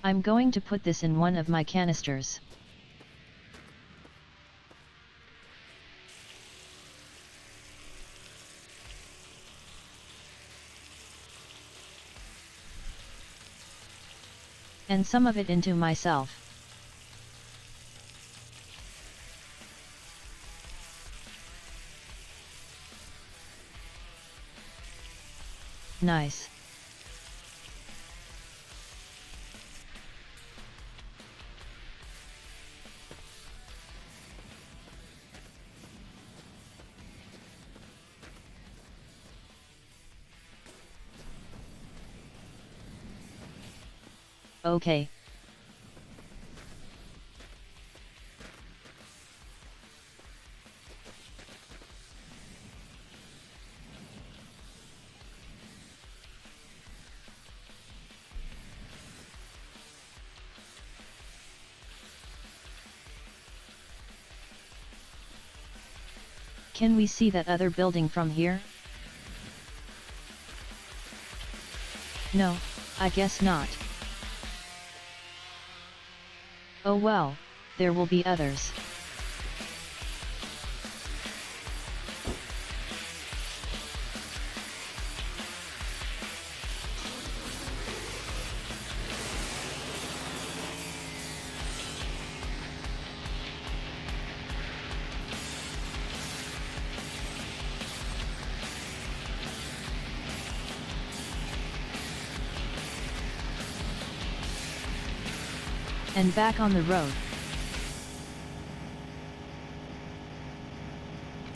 [SPEAKER 1] I'm going to put this in one of my canisters. And some of it into myself. Nice. Okay. Can we see that other building from here? No, I guess not. Oh well, there will be others. And back on the road.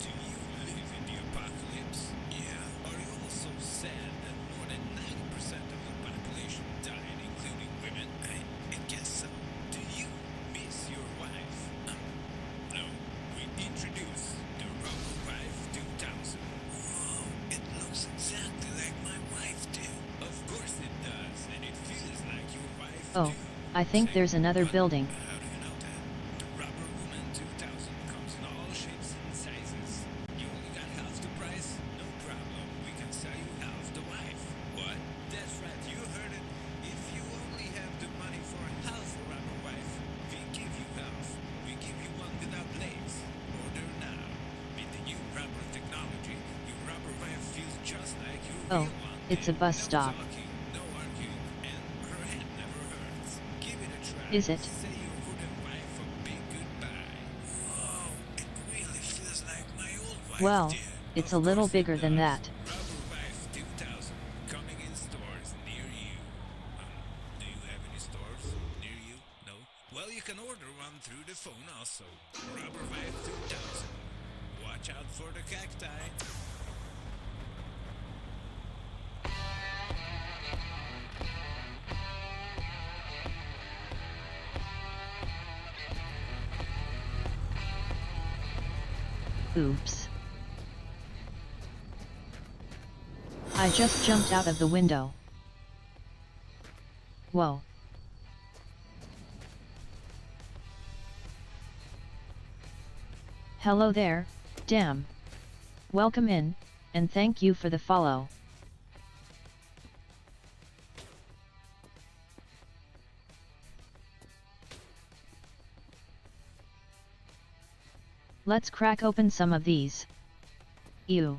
[SPEAKER 2] Do you live in the apocalypse? Yeah. Are you also sad that more than 90% of the population died, including women? I guess so. Do you miss your wife? No. We introduce the Rubber Wife 2000. Whoa, it looks exactly like my wife did. Of course it does, and it feels like your wife
[SPEAKER 1] Oh,
[SPEAKER 2] too.
[SPEAKER 1] I think there's another building.
[SPEAKER 2] How do you know that? The Rubber Woman 2000 comes in all shapes and sizes. You only got half the price? No problem. We can sell you half the wife. What? That's right, you heard it. If you only have the money for half a Rubber Wife, we give you half. We give you one without blades. Order now. With the new rubber technology, your Rubber Wife feels just like your
[SPEAKER 1] Oh,
[SPEAKER 2] real one.
[SPEAKER 1] it's a bus
[SPEAKER 2] No
[SPEAKER 1] stop.
[SPEAKER 2] talking, no arguing, and her head never hurts. Give it a try.
[SPEAKER 1] Is it?
[SPEAKER 2] Say you wouldn't wife a big goodbye. Whoa, it really feels like my old wife
[SPEAKER 1] Well,
[SPEAKER 2] did.
[SPEAKER 1] it's
[SPEAKER 2] Of
[SPEAKER 1] a little
[SPEAKER 2] course it
[SPEAKER 1] bigger than
[SPEAKER 2] does.
[SPEAKER 1] that.
[SPEAKER 2] Rubber Wife 2000 coming in stores near you. Do you have any stores near you? No? Well, you can order one through the phone also. Rubber Wife 2000. Watch out for the cacti.
[SPEAKER 1] Oops. I just jumped out of the window. Whoa. Hello there, damn. Welcome in, and thank you for the follow. Let's crack open some of these. Ew.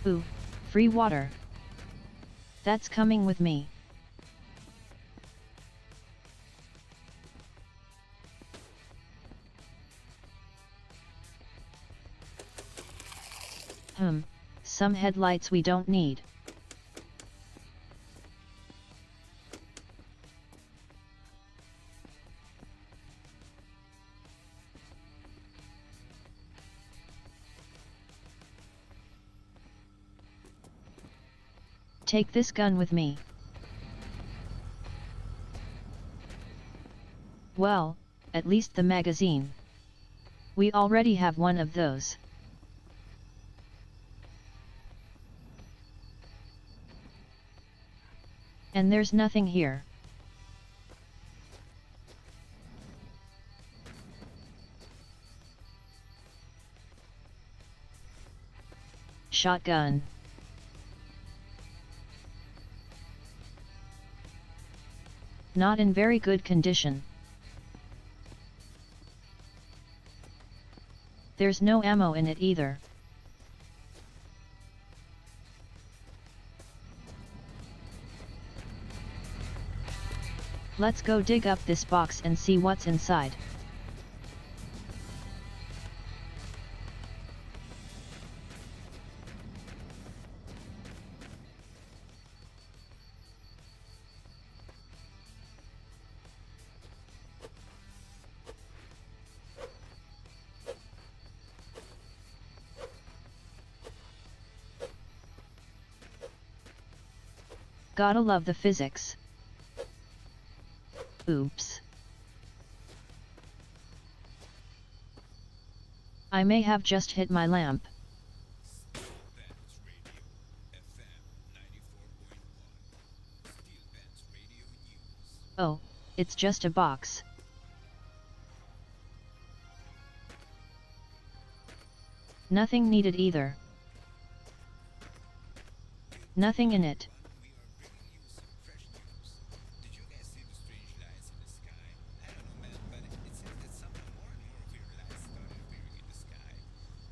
[SPEAKER 1] Ooh, free water. That's coming with me. Some headlights we don't need. Take this gun with me. Well, at least the magazine. We already have one of those. And there's nothing here. Shotgun. Not in very good condition. There's no ammo in it either. Let's go dig up this box and see what's inside. Gotta love the physics. Oops. I may have just hit my lamp.
[SPEAKER 2] Steel Bands Radio, FM 94.1. Steel Bands Radio News.
[SPEAKER 1] Oh, it's just a box. Nothing needed either. Nothing in it.
[SPEAKER 2] We are bringing you some fresh news. Did you guys see the strange lights in the sky? I don't know, man, but it seems that some more and more weird lights started appearing in the sky.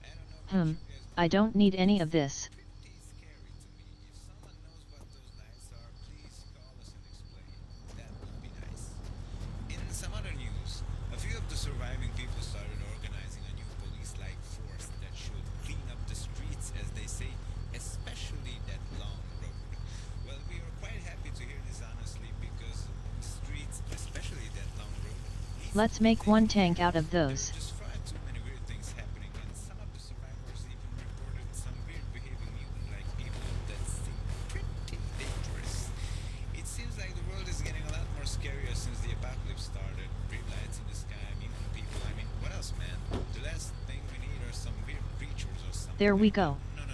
[SPEAKER 2] I don't know about you guys, but
[SPEAKER 1] I don't need any of this.
[SPEAKER 2] pretty scary to me. If someone knows what those lights are, please call us and explain. That would be nice. In some other news, a few of the surviving people started organizing a new police-like force that should clean up the streets, as they say, especially that long road. Well, we are quite happy to hear this honestly, because the streets, especially that long road, needs
[SPEAKER 1] Let's
[SPEAKER 2] to be
[SPEAKER 1] make one tank out of those.
[SPEAKER 2] just far too many weird things happening, and some of the survivors even reported some weird behaving mutant-like people that seem pretty dangerous. It seems like the world is getting a lot more scarier since the apocalypse started. Weird lights in the sky, mutant people. I mean, what else, man? The last thing we need are some weird creatures or something.
[SPEAKER 1] There we go.
[SPEAKER 2] No,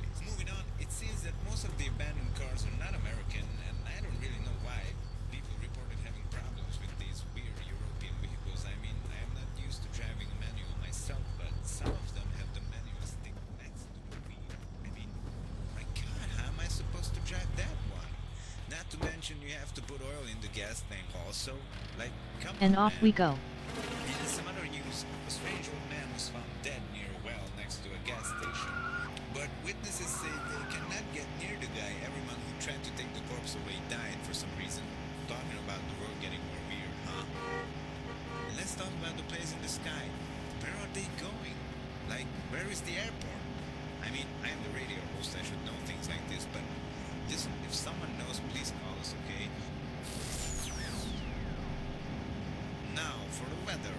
[SPEAKER 2] please. Moving on, it seems that most of the abandoned cars are not American, and I don't really know why. People reported having problems with these weird European vehicles. I mean, I am not used to driving a manual myself, but some of them have the manual stick next to the wheel. I mean, my God, how am I supposed to drive that one? Not to mention you have to put oil in the gas tank also. Like, come
[SPEAKER 1] And
[SPEAKER 2] on,
[SPEAKER 1] off
[SPEAKER 2] man.
[SPEAKER 1] we go.
[SPEAKER 2] In some other news, a strange old man was found dead near a well next to a gas station. But witnesses say they cannot get near the guy. Everyone who tried to take the corpse away died for some reason. Talking about the world getting more weird, huh? And let's talk about the place in the sky. Where are they going? Like, where is the airport? I mean, I am the radio host, I should know things like this, but listen, if someone knows, please call us, okay? Now, for the weather.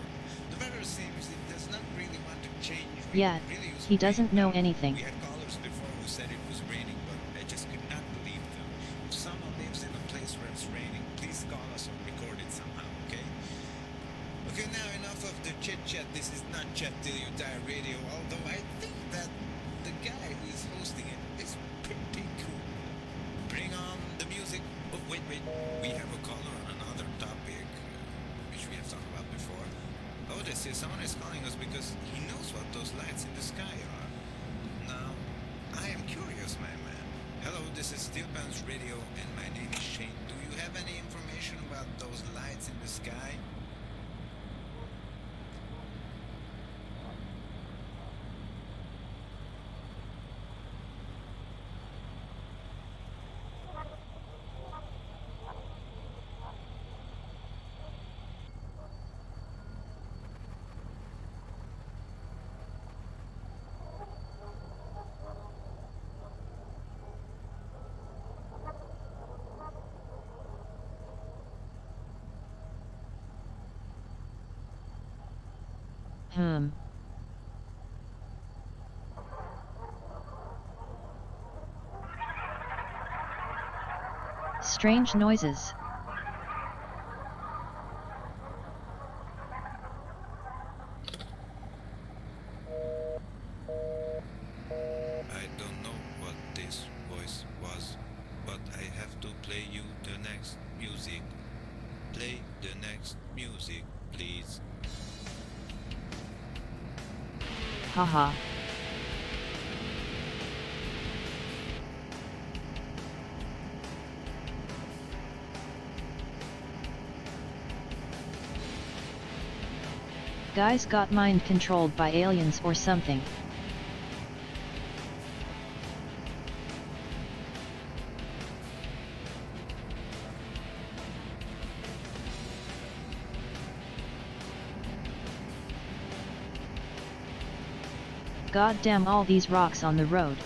[SPEAKER 2] The weather seems it does not really want to change. We
[SPEAKER 1] Yeah,
[SPEAKER 2] really use
[SPEAKER 1] he
[SPEAKER 2] rain.
[SPEAKER 1] doesn't know anything.
[SPEAKER 2] We had callers before who said it was raining, but I just could not believe them. If someone lives in a place where it's raining, please call us or record it somehow, okay? Okay, now enough of the chit-chat. This is not Chat Till You Die Radio, although I think that the guy who is hosting it is pretty cool. Bring on the music. Oh, wait. We have a caller on another topic, which we have talked about before. Oh, they say someone is calling us because he knows what those lights in the sky are. Now, I am curious, my man. Hello, this is Steel Bands Radio, and my name is Shane. Do you have any information about those lights in the sky?
[SPEAKER 1] Strange noises.
[SPEAKER 2] I don't know what this voice was, but I have to play you the next music. Play the next music, please.
[SPEAKER 1] Haha. Guys got mind controlled by aliens or something. God damn all these rocks on the road.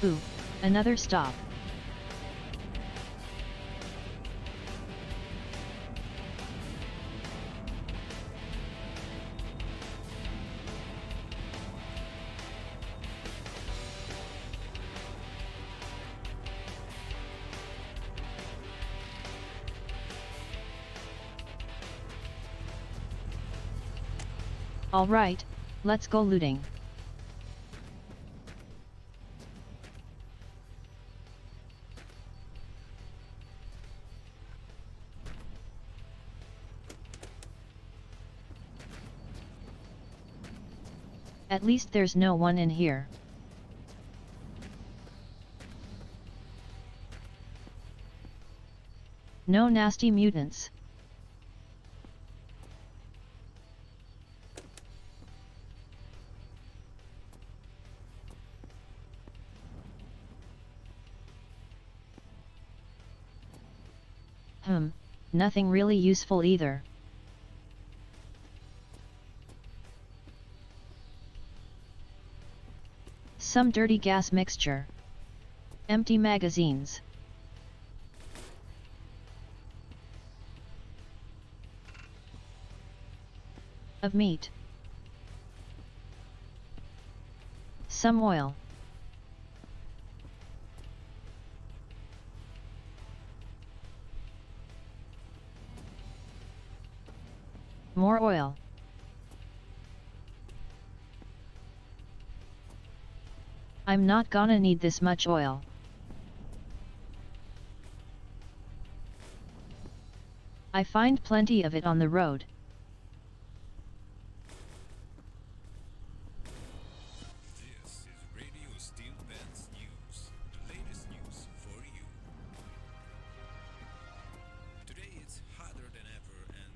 [SPEAKER 1] Ooh, another stop. Alright, let's go looting. At least there's no one in here. No nasty mutants. Nothing really useful either. Some dirty gas mixture. Empty magazines. Of meat. Some oil. More oil. I'm not gonna need this much oil. I find plenty of it on the road.
[SPEAKER 2] This is Radio Steel Pants News, the latest news for you. Today it's hotter than ever, and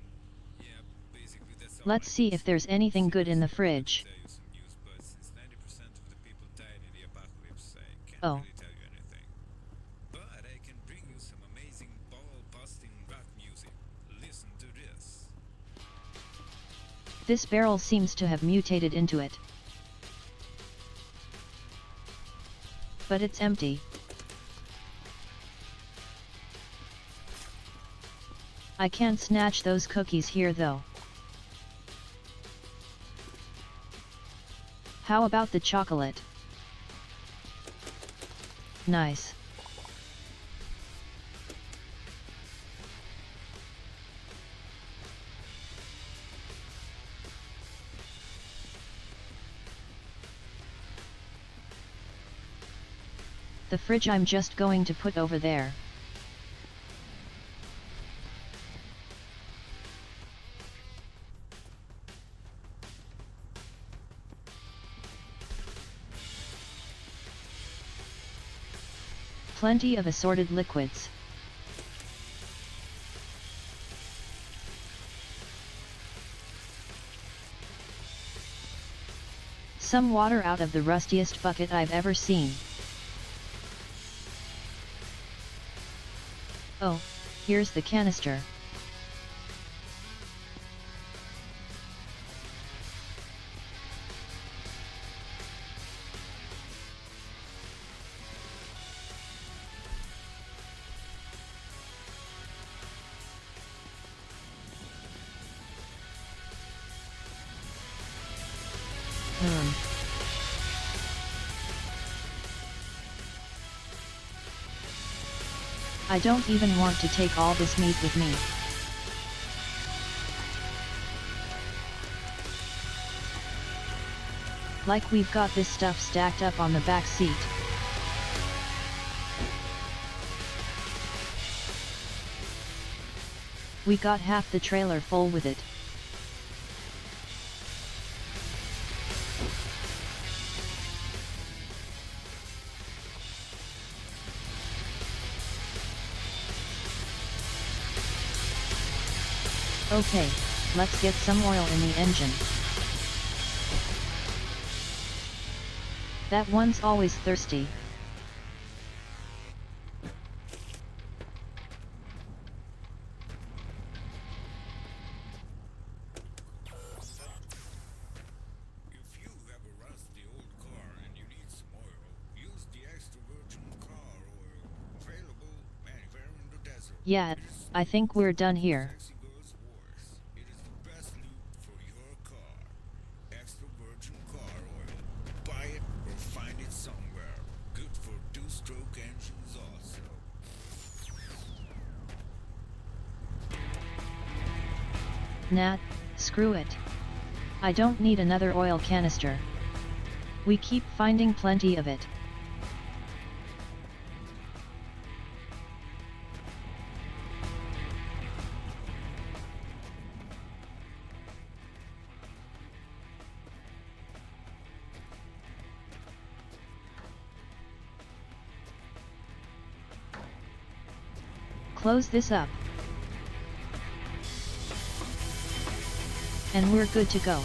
[SPEAKER 2] yeah, basically that's all.
[SPEAKER 1] Let's see if there's anything good in the fridge.
[SPEAKER 2] Tell you some news, but since 90% of the people died in the apocalypse, I can't
[SPEAKER 1] Oh.
[SPEAKER 2] really tell you anything. But I can bring you some amazing ball-busting rock music. Listen to this.
[SPEAKER 1] This barrel seems to have mutated into it. But it's empty. I can't snatch those cookies here though. How about the chocolate? Nice. The fridge I'm just going to put over there. plenty of assorted liquids. Some water out of the rustiest bucket I've ever seen. Oh, here's the canister. I don't even want to take all this meat with me. Like we've got this stuff stacked up on the back seat. We got half the trailer full with it. Okay, let's get some oil in the engine. That one's always thirsty.
[SPEAKER 2] If you have a rusty old car and you need some oil, use the extra virgin car oil, available anywhere in the desert.
[SPEAKER 1] Yeah, I think we're done here.
[SPEAKER 2] Sexy goes worse. It is the best lube for your car. Extra virgin car oil. Buy it or find it somewhere. Good for two-stroke engines also.
[SPEAKER 1] Nah, screw it. I don't need another oil canister. We keep finding plenty of it. Close this up. And we're good to go.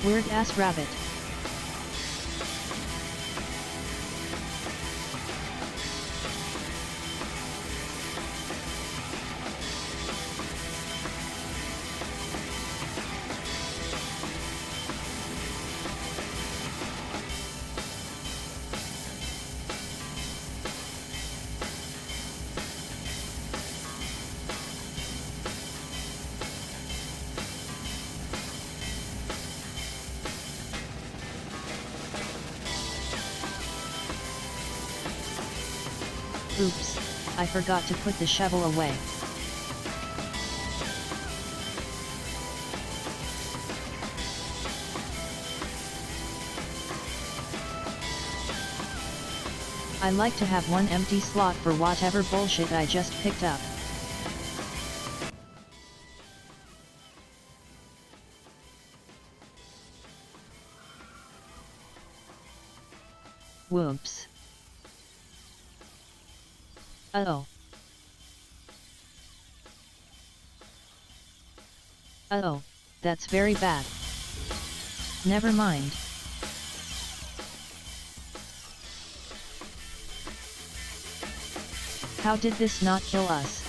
[SPEAKER 1] Weird ass rabbit. Oops, I forgot to put the shovel away. I like to have one empty slot for whatever bullshit I just picked up. Whoops. Uh-oh. Uh-oh, that's very bad. Never mind. How did this not kill us?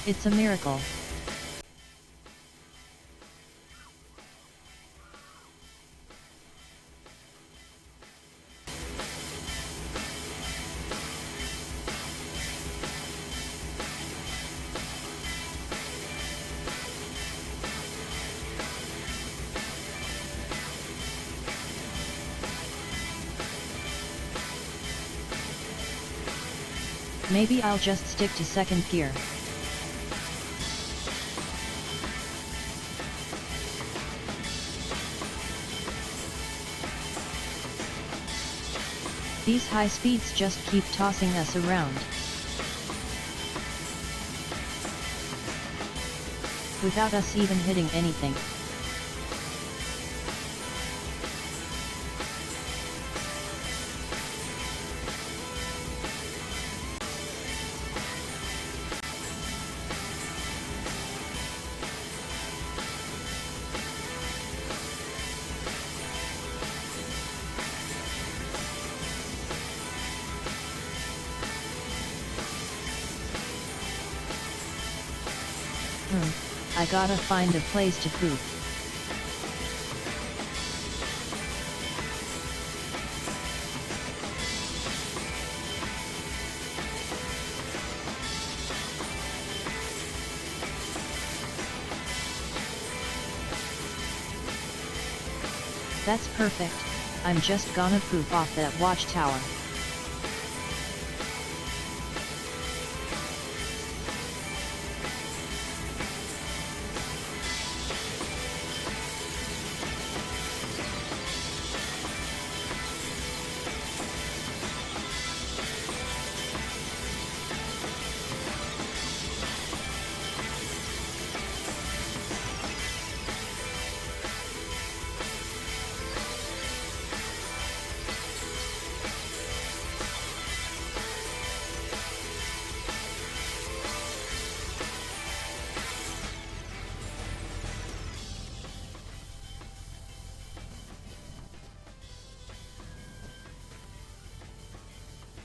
[SPEAKER 1] It's a miracle. Maybe I'll just stick to second gear. These high speeds just keep tossing us around. Without us even hitting anything. I gotta find a place to poop. That's perfect, I'm just gonna poop off that watchtower.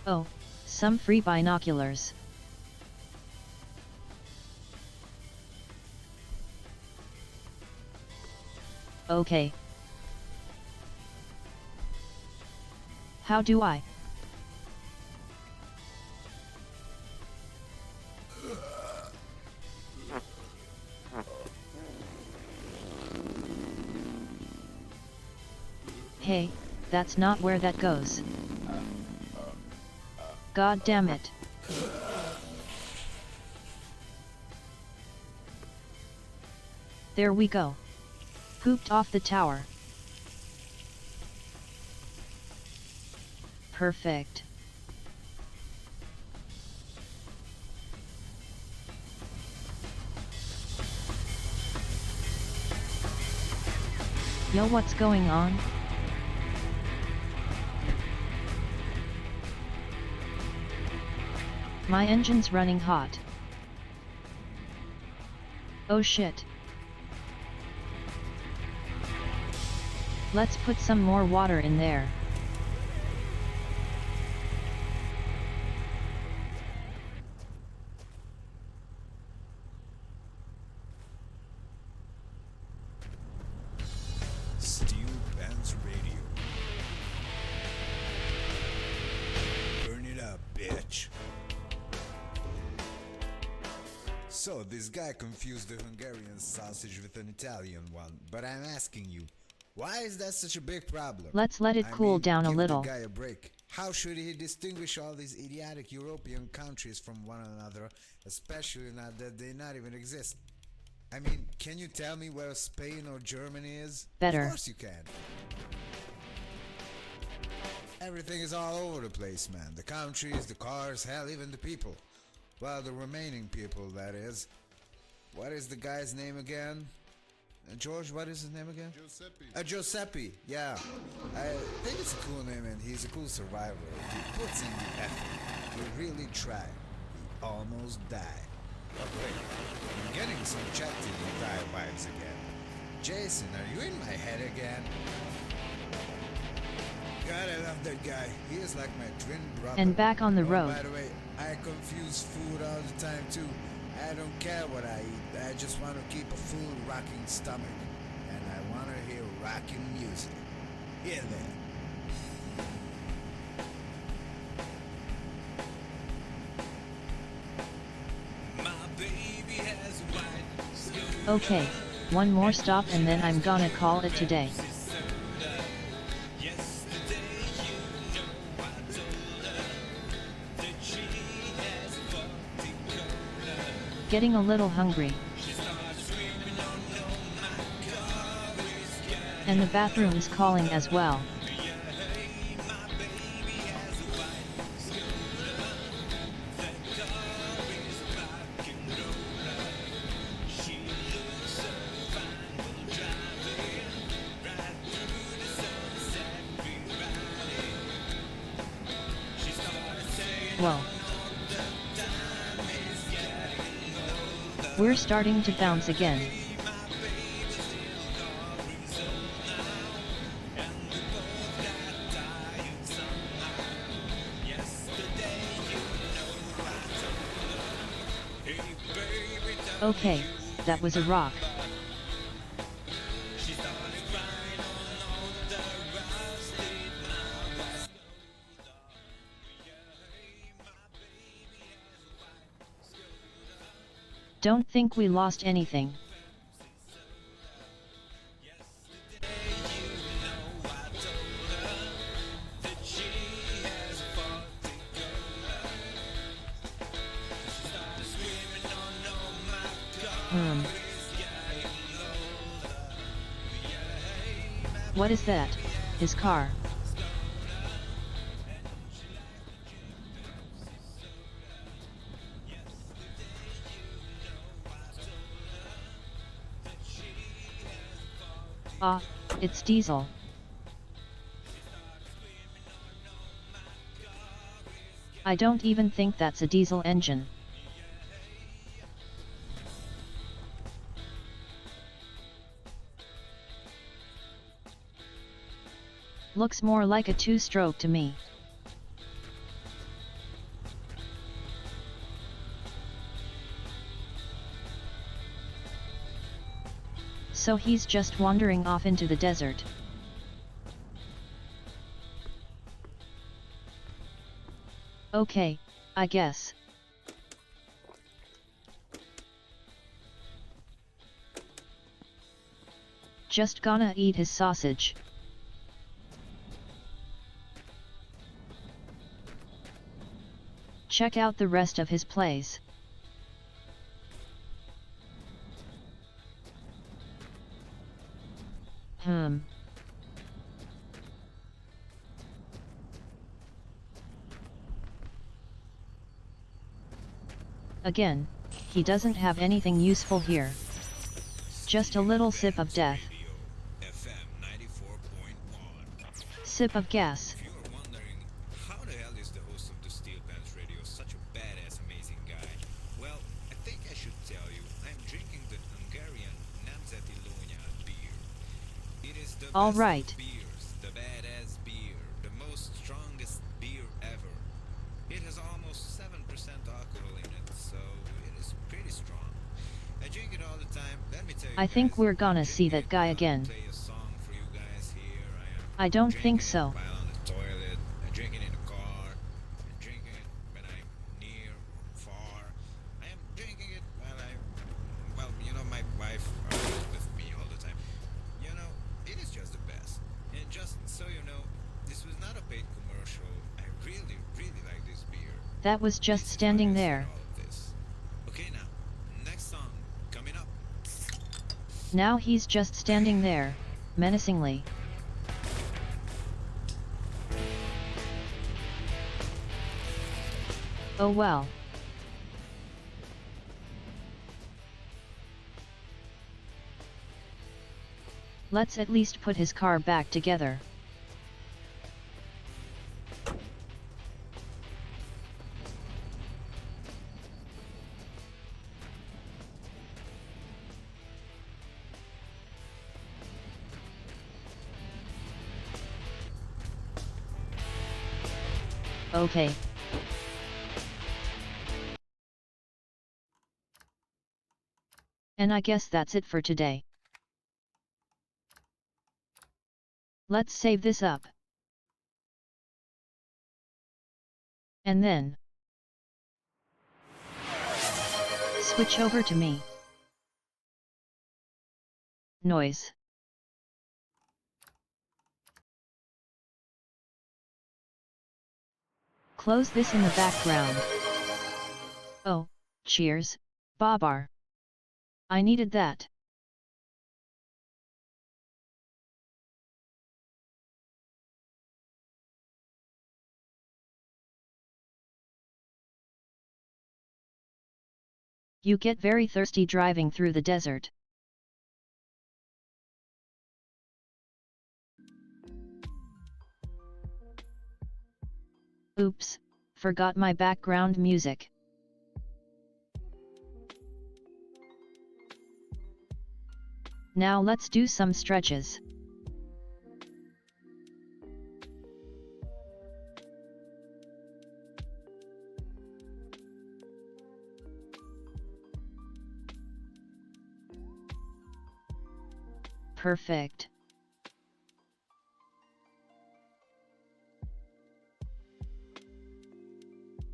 [SPEAKER 1] Oh, some free binoculars. Okay. How do I? Hey, that's not where that goes. God damn it. There we go. Pooped off the tower. Perfect. Yo, what's going on? My engine's running hot. Oh shit. Let's put some more water in there.
[SPEAKER 5] Steel Bands Radio. Burn it up, bitch. So, this guy confused the Hungarian sausage with an Italian one, but I'm asking you, why is that such a big problem?
[SPEAKER 1] Let's let it cool down a
[SPEAKER 5] give
[SPEAKER 1] little.
[SPEAKER 5] The guy a break. How should he distinguish all these idiotic European countries from one another, especially now that they not even exist? I mean, can you tell me where Spain or Germany is?
[SPEAKER 1] Better.
[SPEAKER 5] Of course you can. Everything is all over the place, man. The countries, the cars, hell, even the people. Well, the remaining people, that is. What is the guy's name again? George, what is his name again?
[SPEAKER 3] Giuseppe.
[SPEAKER 5] Giuseppe, yeah. I think it's a cool name and he's a cool survivor. He puts in the effort. He really tried. He almost died. But wait, I'm getting some chat TV guy vibes again. Jason, are you in my head again? God, I love that guy. He is like my twin brother.
[SPEAKER 1] And back on the
[SPEAKER 5] Oh,
[SPEAKER 1] road.
[SPEAKER 5] by the way, I confuse food all the time too. I don't care what I eat. I just want to keep a full rocking stomach. And I want to hear rocking music. Here there.
[SPEAKER 2] My baby has white skin.
[SPEAKER 1] Okay, one more stop and then I'm gonna call it today.
[SPEAKER 2] Yesterday, you know, I told her that she had
[SPEAKER 1] getting a little hungry. And the bathroom's calling as well. Whoa. We're starting to bounce again. Okay, that was a rock. Don't think we lost anything. What is that? His car. Ah, it's Diesel. I don't even think that's a diesel engine. Looks more like a two-stroke to me. So he's just wandering off into the desert. Okay, I guess. Just gonna eat his sausage. Check out the rest of his plays. Again, he doesn't have anything useful here. Just a little sip of death.
[SPEAKER 5] FM 94.1.
[SPEAKER 1] Sip of gas.
[SPEAKER 5] If you are wondering, how the hell is the host of the Steel Pants Radio such a badass, amazing guy? Well, I think I should tell you, I'm drinking the Hungarian Nemzeti Lónya beer. It is the
[SPEAKER 1] All
[SPEAKER 5] best
[SPEAKER 1] right.
[SPEAKER 5] of beers, the badass beer, the most strongest beer ever. It has almost 7% alcohol in it, so it is pretty strong. I drink it all the time. Let me tell you
[SPEAKER 1] I think
[SPEAKER 5] guys,
[SPEAKER 1] we're
[SPEAKER 5] I'm
[SPEAKER 1] gonna
[SPEAKER 5] drinking
[SPEAKER 1] see that
[SPEAKER 5] it
[SPEAKER 1] guy
[SPEAKER 5] while I
[SPEAKER 1] again.
[SPEAKER 5] play a song for you guys here.
[SPEAKER 1] I don't think
[SPEAKER 5] drinking it
[SPEAKER 1] so.
[SPEAKER 5] while on the toilet. I drink it in the car. I'm drinking it when I'm near or far. I am drinking it while well, you know, my wife is with me all the time. You know, it is just the best. And just so you know, this was not a paid commercial. I really, really like this beer.
[SPEAKER 1] That was just
[SPEAKER 5] This is why
[SPEAKER 1] standing
[SPEAKER 5] I said
[SPEAKER 1] there.
[SPEAKER 5] all of this. Okay, now, next song coming up.
[SPEAKER 1] Now he's just standing there, menacingly. Oh well. Let's at least put his car back together. Okay. And I guess that's it for today. Let's save this up. And then switch over to me. Noise. Close this in the background. Oh, cheers. Babar. I needed that. You get very thirsty driving through the desert. Oops, forgot my background music. Now let's do some stretches. Perfect.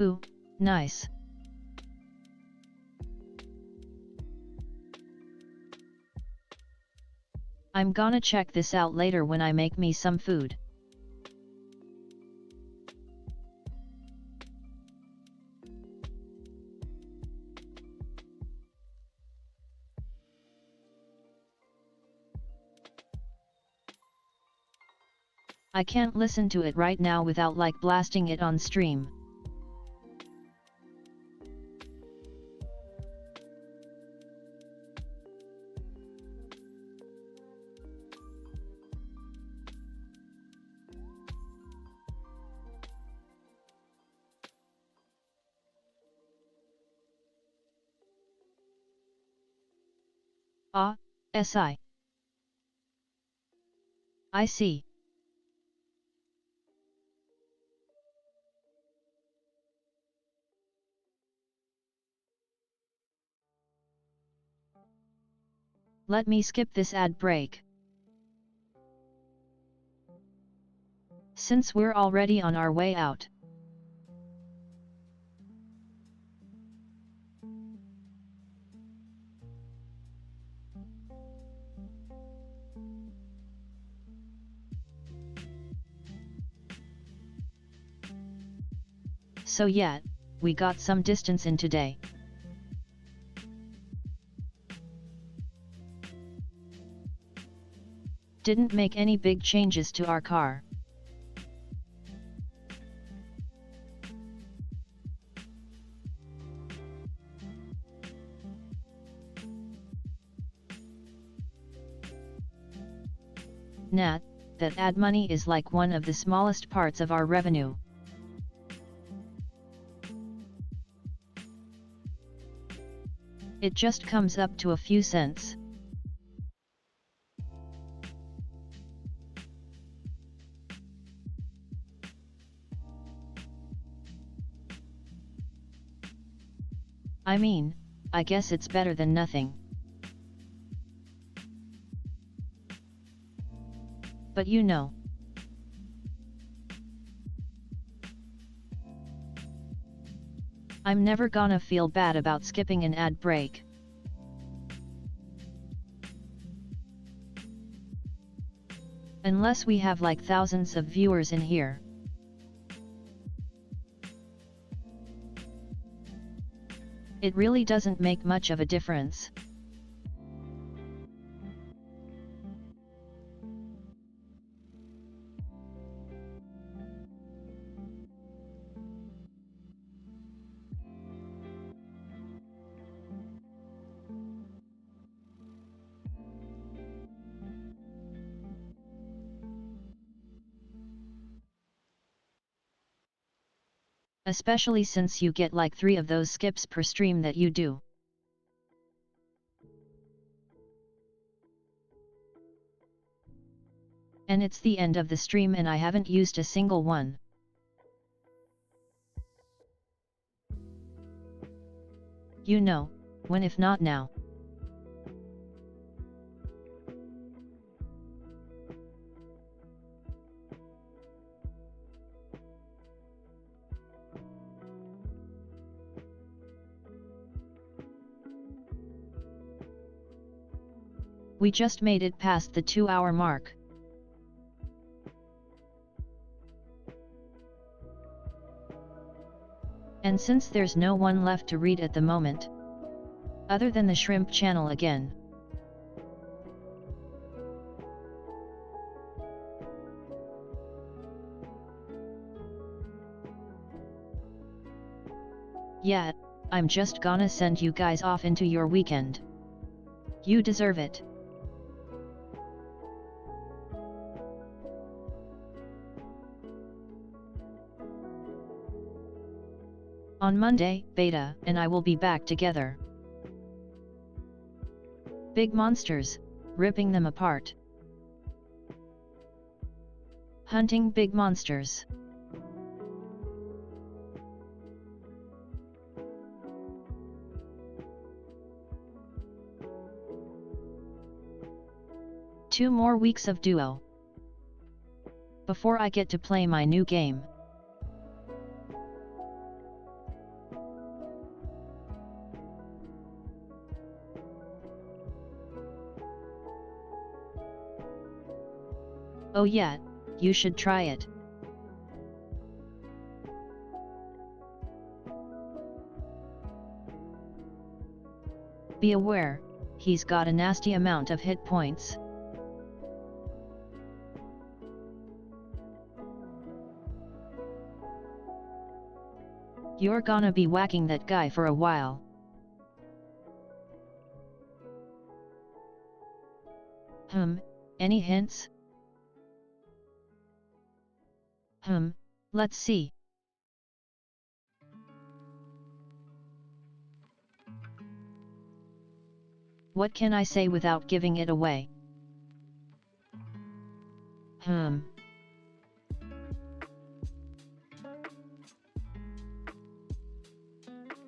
[SPEAKER 1] Ooh, nice. I'm gonna check this out later when I make me some food. I can't listen to it right now without like blasting it on stream. Ah, SI. I see. Let me skip this ad break. Since we're already on our way out. So yeah, we got some distance in today. Didn't make any big changes to our car. Nat, that ad money is like one of the smallest parts of our revenue. It just comes up to a few cents. I mean, I guess it's better than nothing. But you know. I'm never gonna feel bad about skipping an ad break. Unless we have like thousands of viewers in here. It really doesn't make much of a difference. Especially since you get like 3 of those skips per stream that you do. And it's the end of the stream and I haven't used a single one. You know, when if not now. We just made it past the 2-hour mark. And since there's no one left to read at the moment, Other than the shrimp channel again. Yeah, I'm just gonna send you guys off into your weekend. You deserve it. On Monday, Beta and I will be back together. Big monsters, ripping them apart. Hunting big monsters. Two more weeks of duo before I get to play my new game. Oh yeah, you should try it. Be aware, he's got a nasty amount of hit points. You're gonna be whacking that guy for a while. Any hints? Let's see. What can I say without giving it away?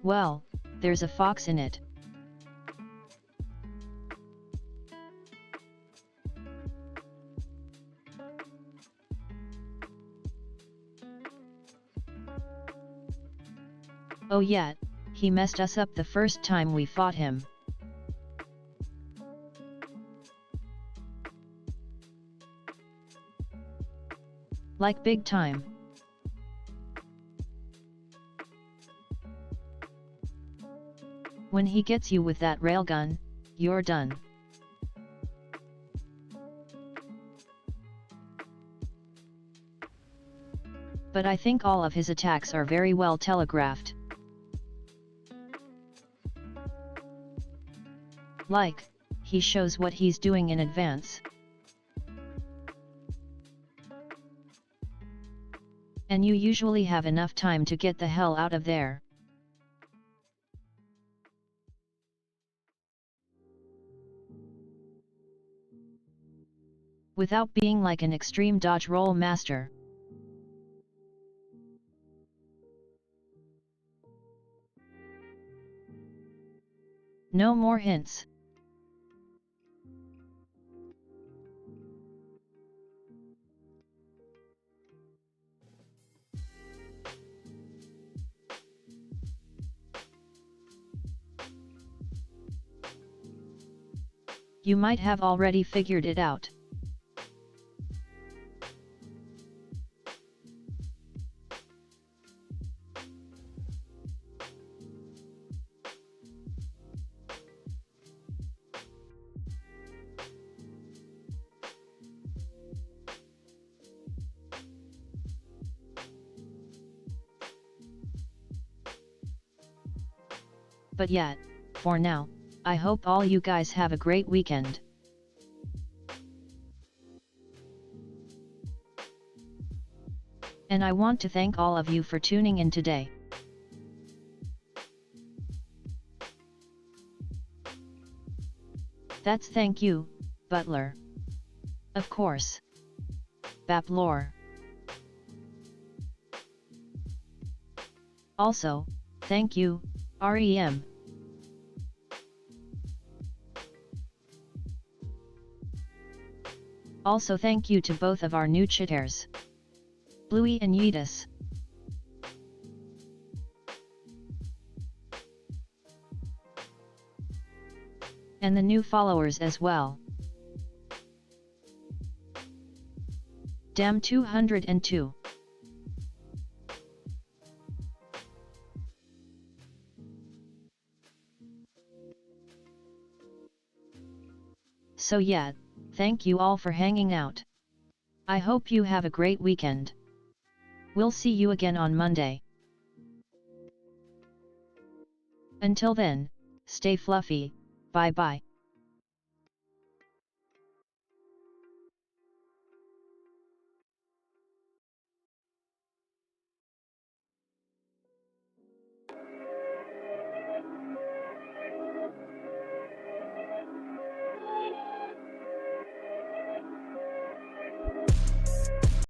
[SPEAKER 1] Well, there's a fox in it. Oh yeah, he messed us up the first time we fought him. Like big time. When he gets you with that railgun, you're done. But I think all of his attacks are very well telegraphed. Like, he shows what he's doing in advance. And you usually have enough time to get the hell out of there. Without being like an extreme dodge roll master. No more hints. You might have already figured it out. But yeah, for now, I hope all you guys have a great weekend. And I want to thank all of you for tuning in today. That's thank you, Butler. Of course. Baplore. Also, thank you, REM. Also thank you to both of our new chitters, Bluey and Yeetus. And the new followers as well. Damn 202. So yeah, thank you all for hanging out. I hope you have a great weekend. We'll see you again on Monday. Until then, stay fluffy, bye bye.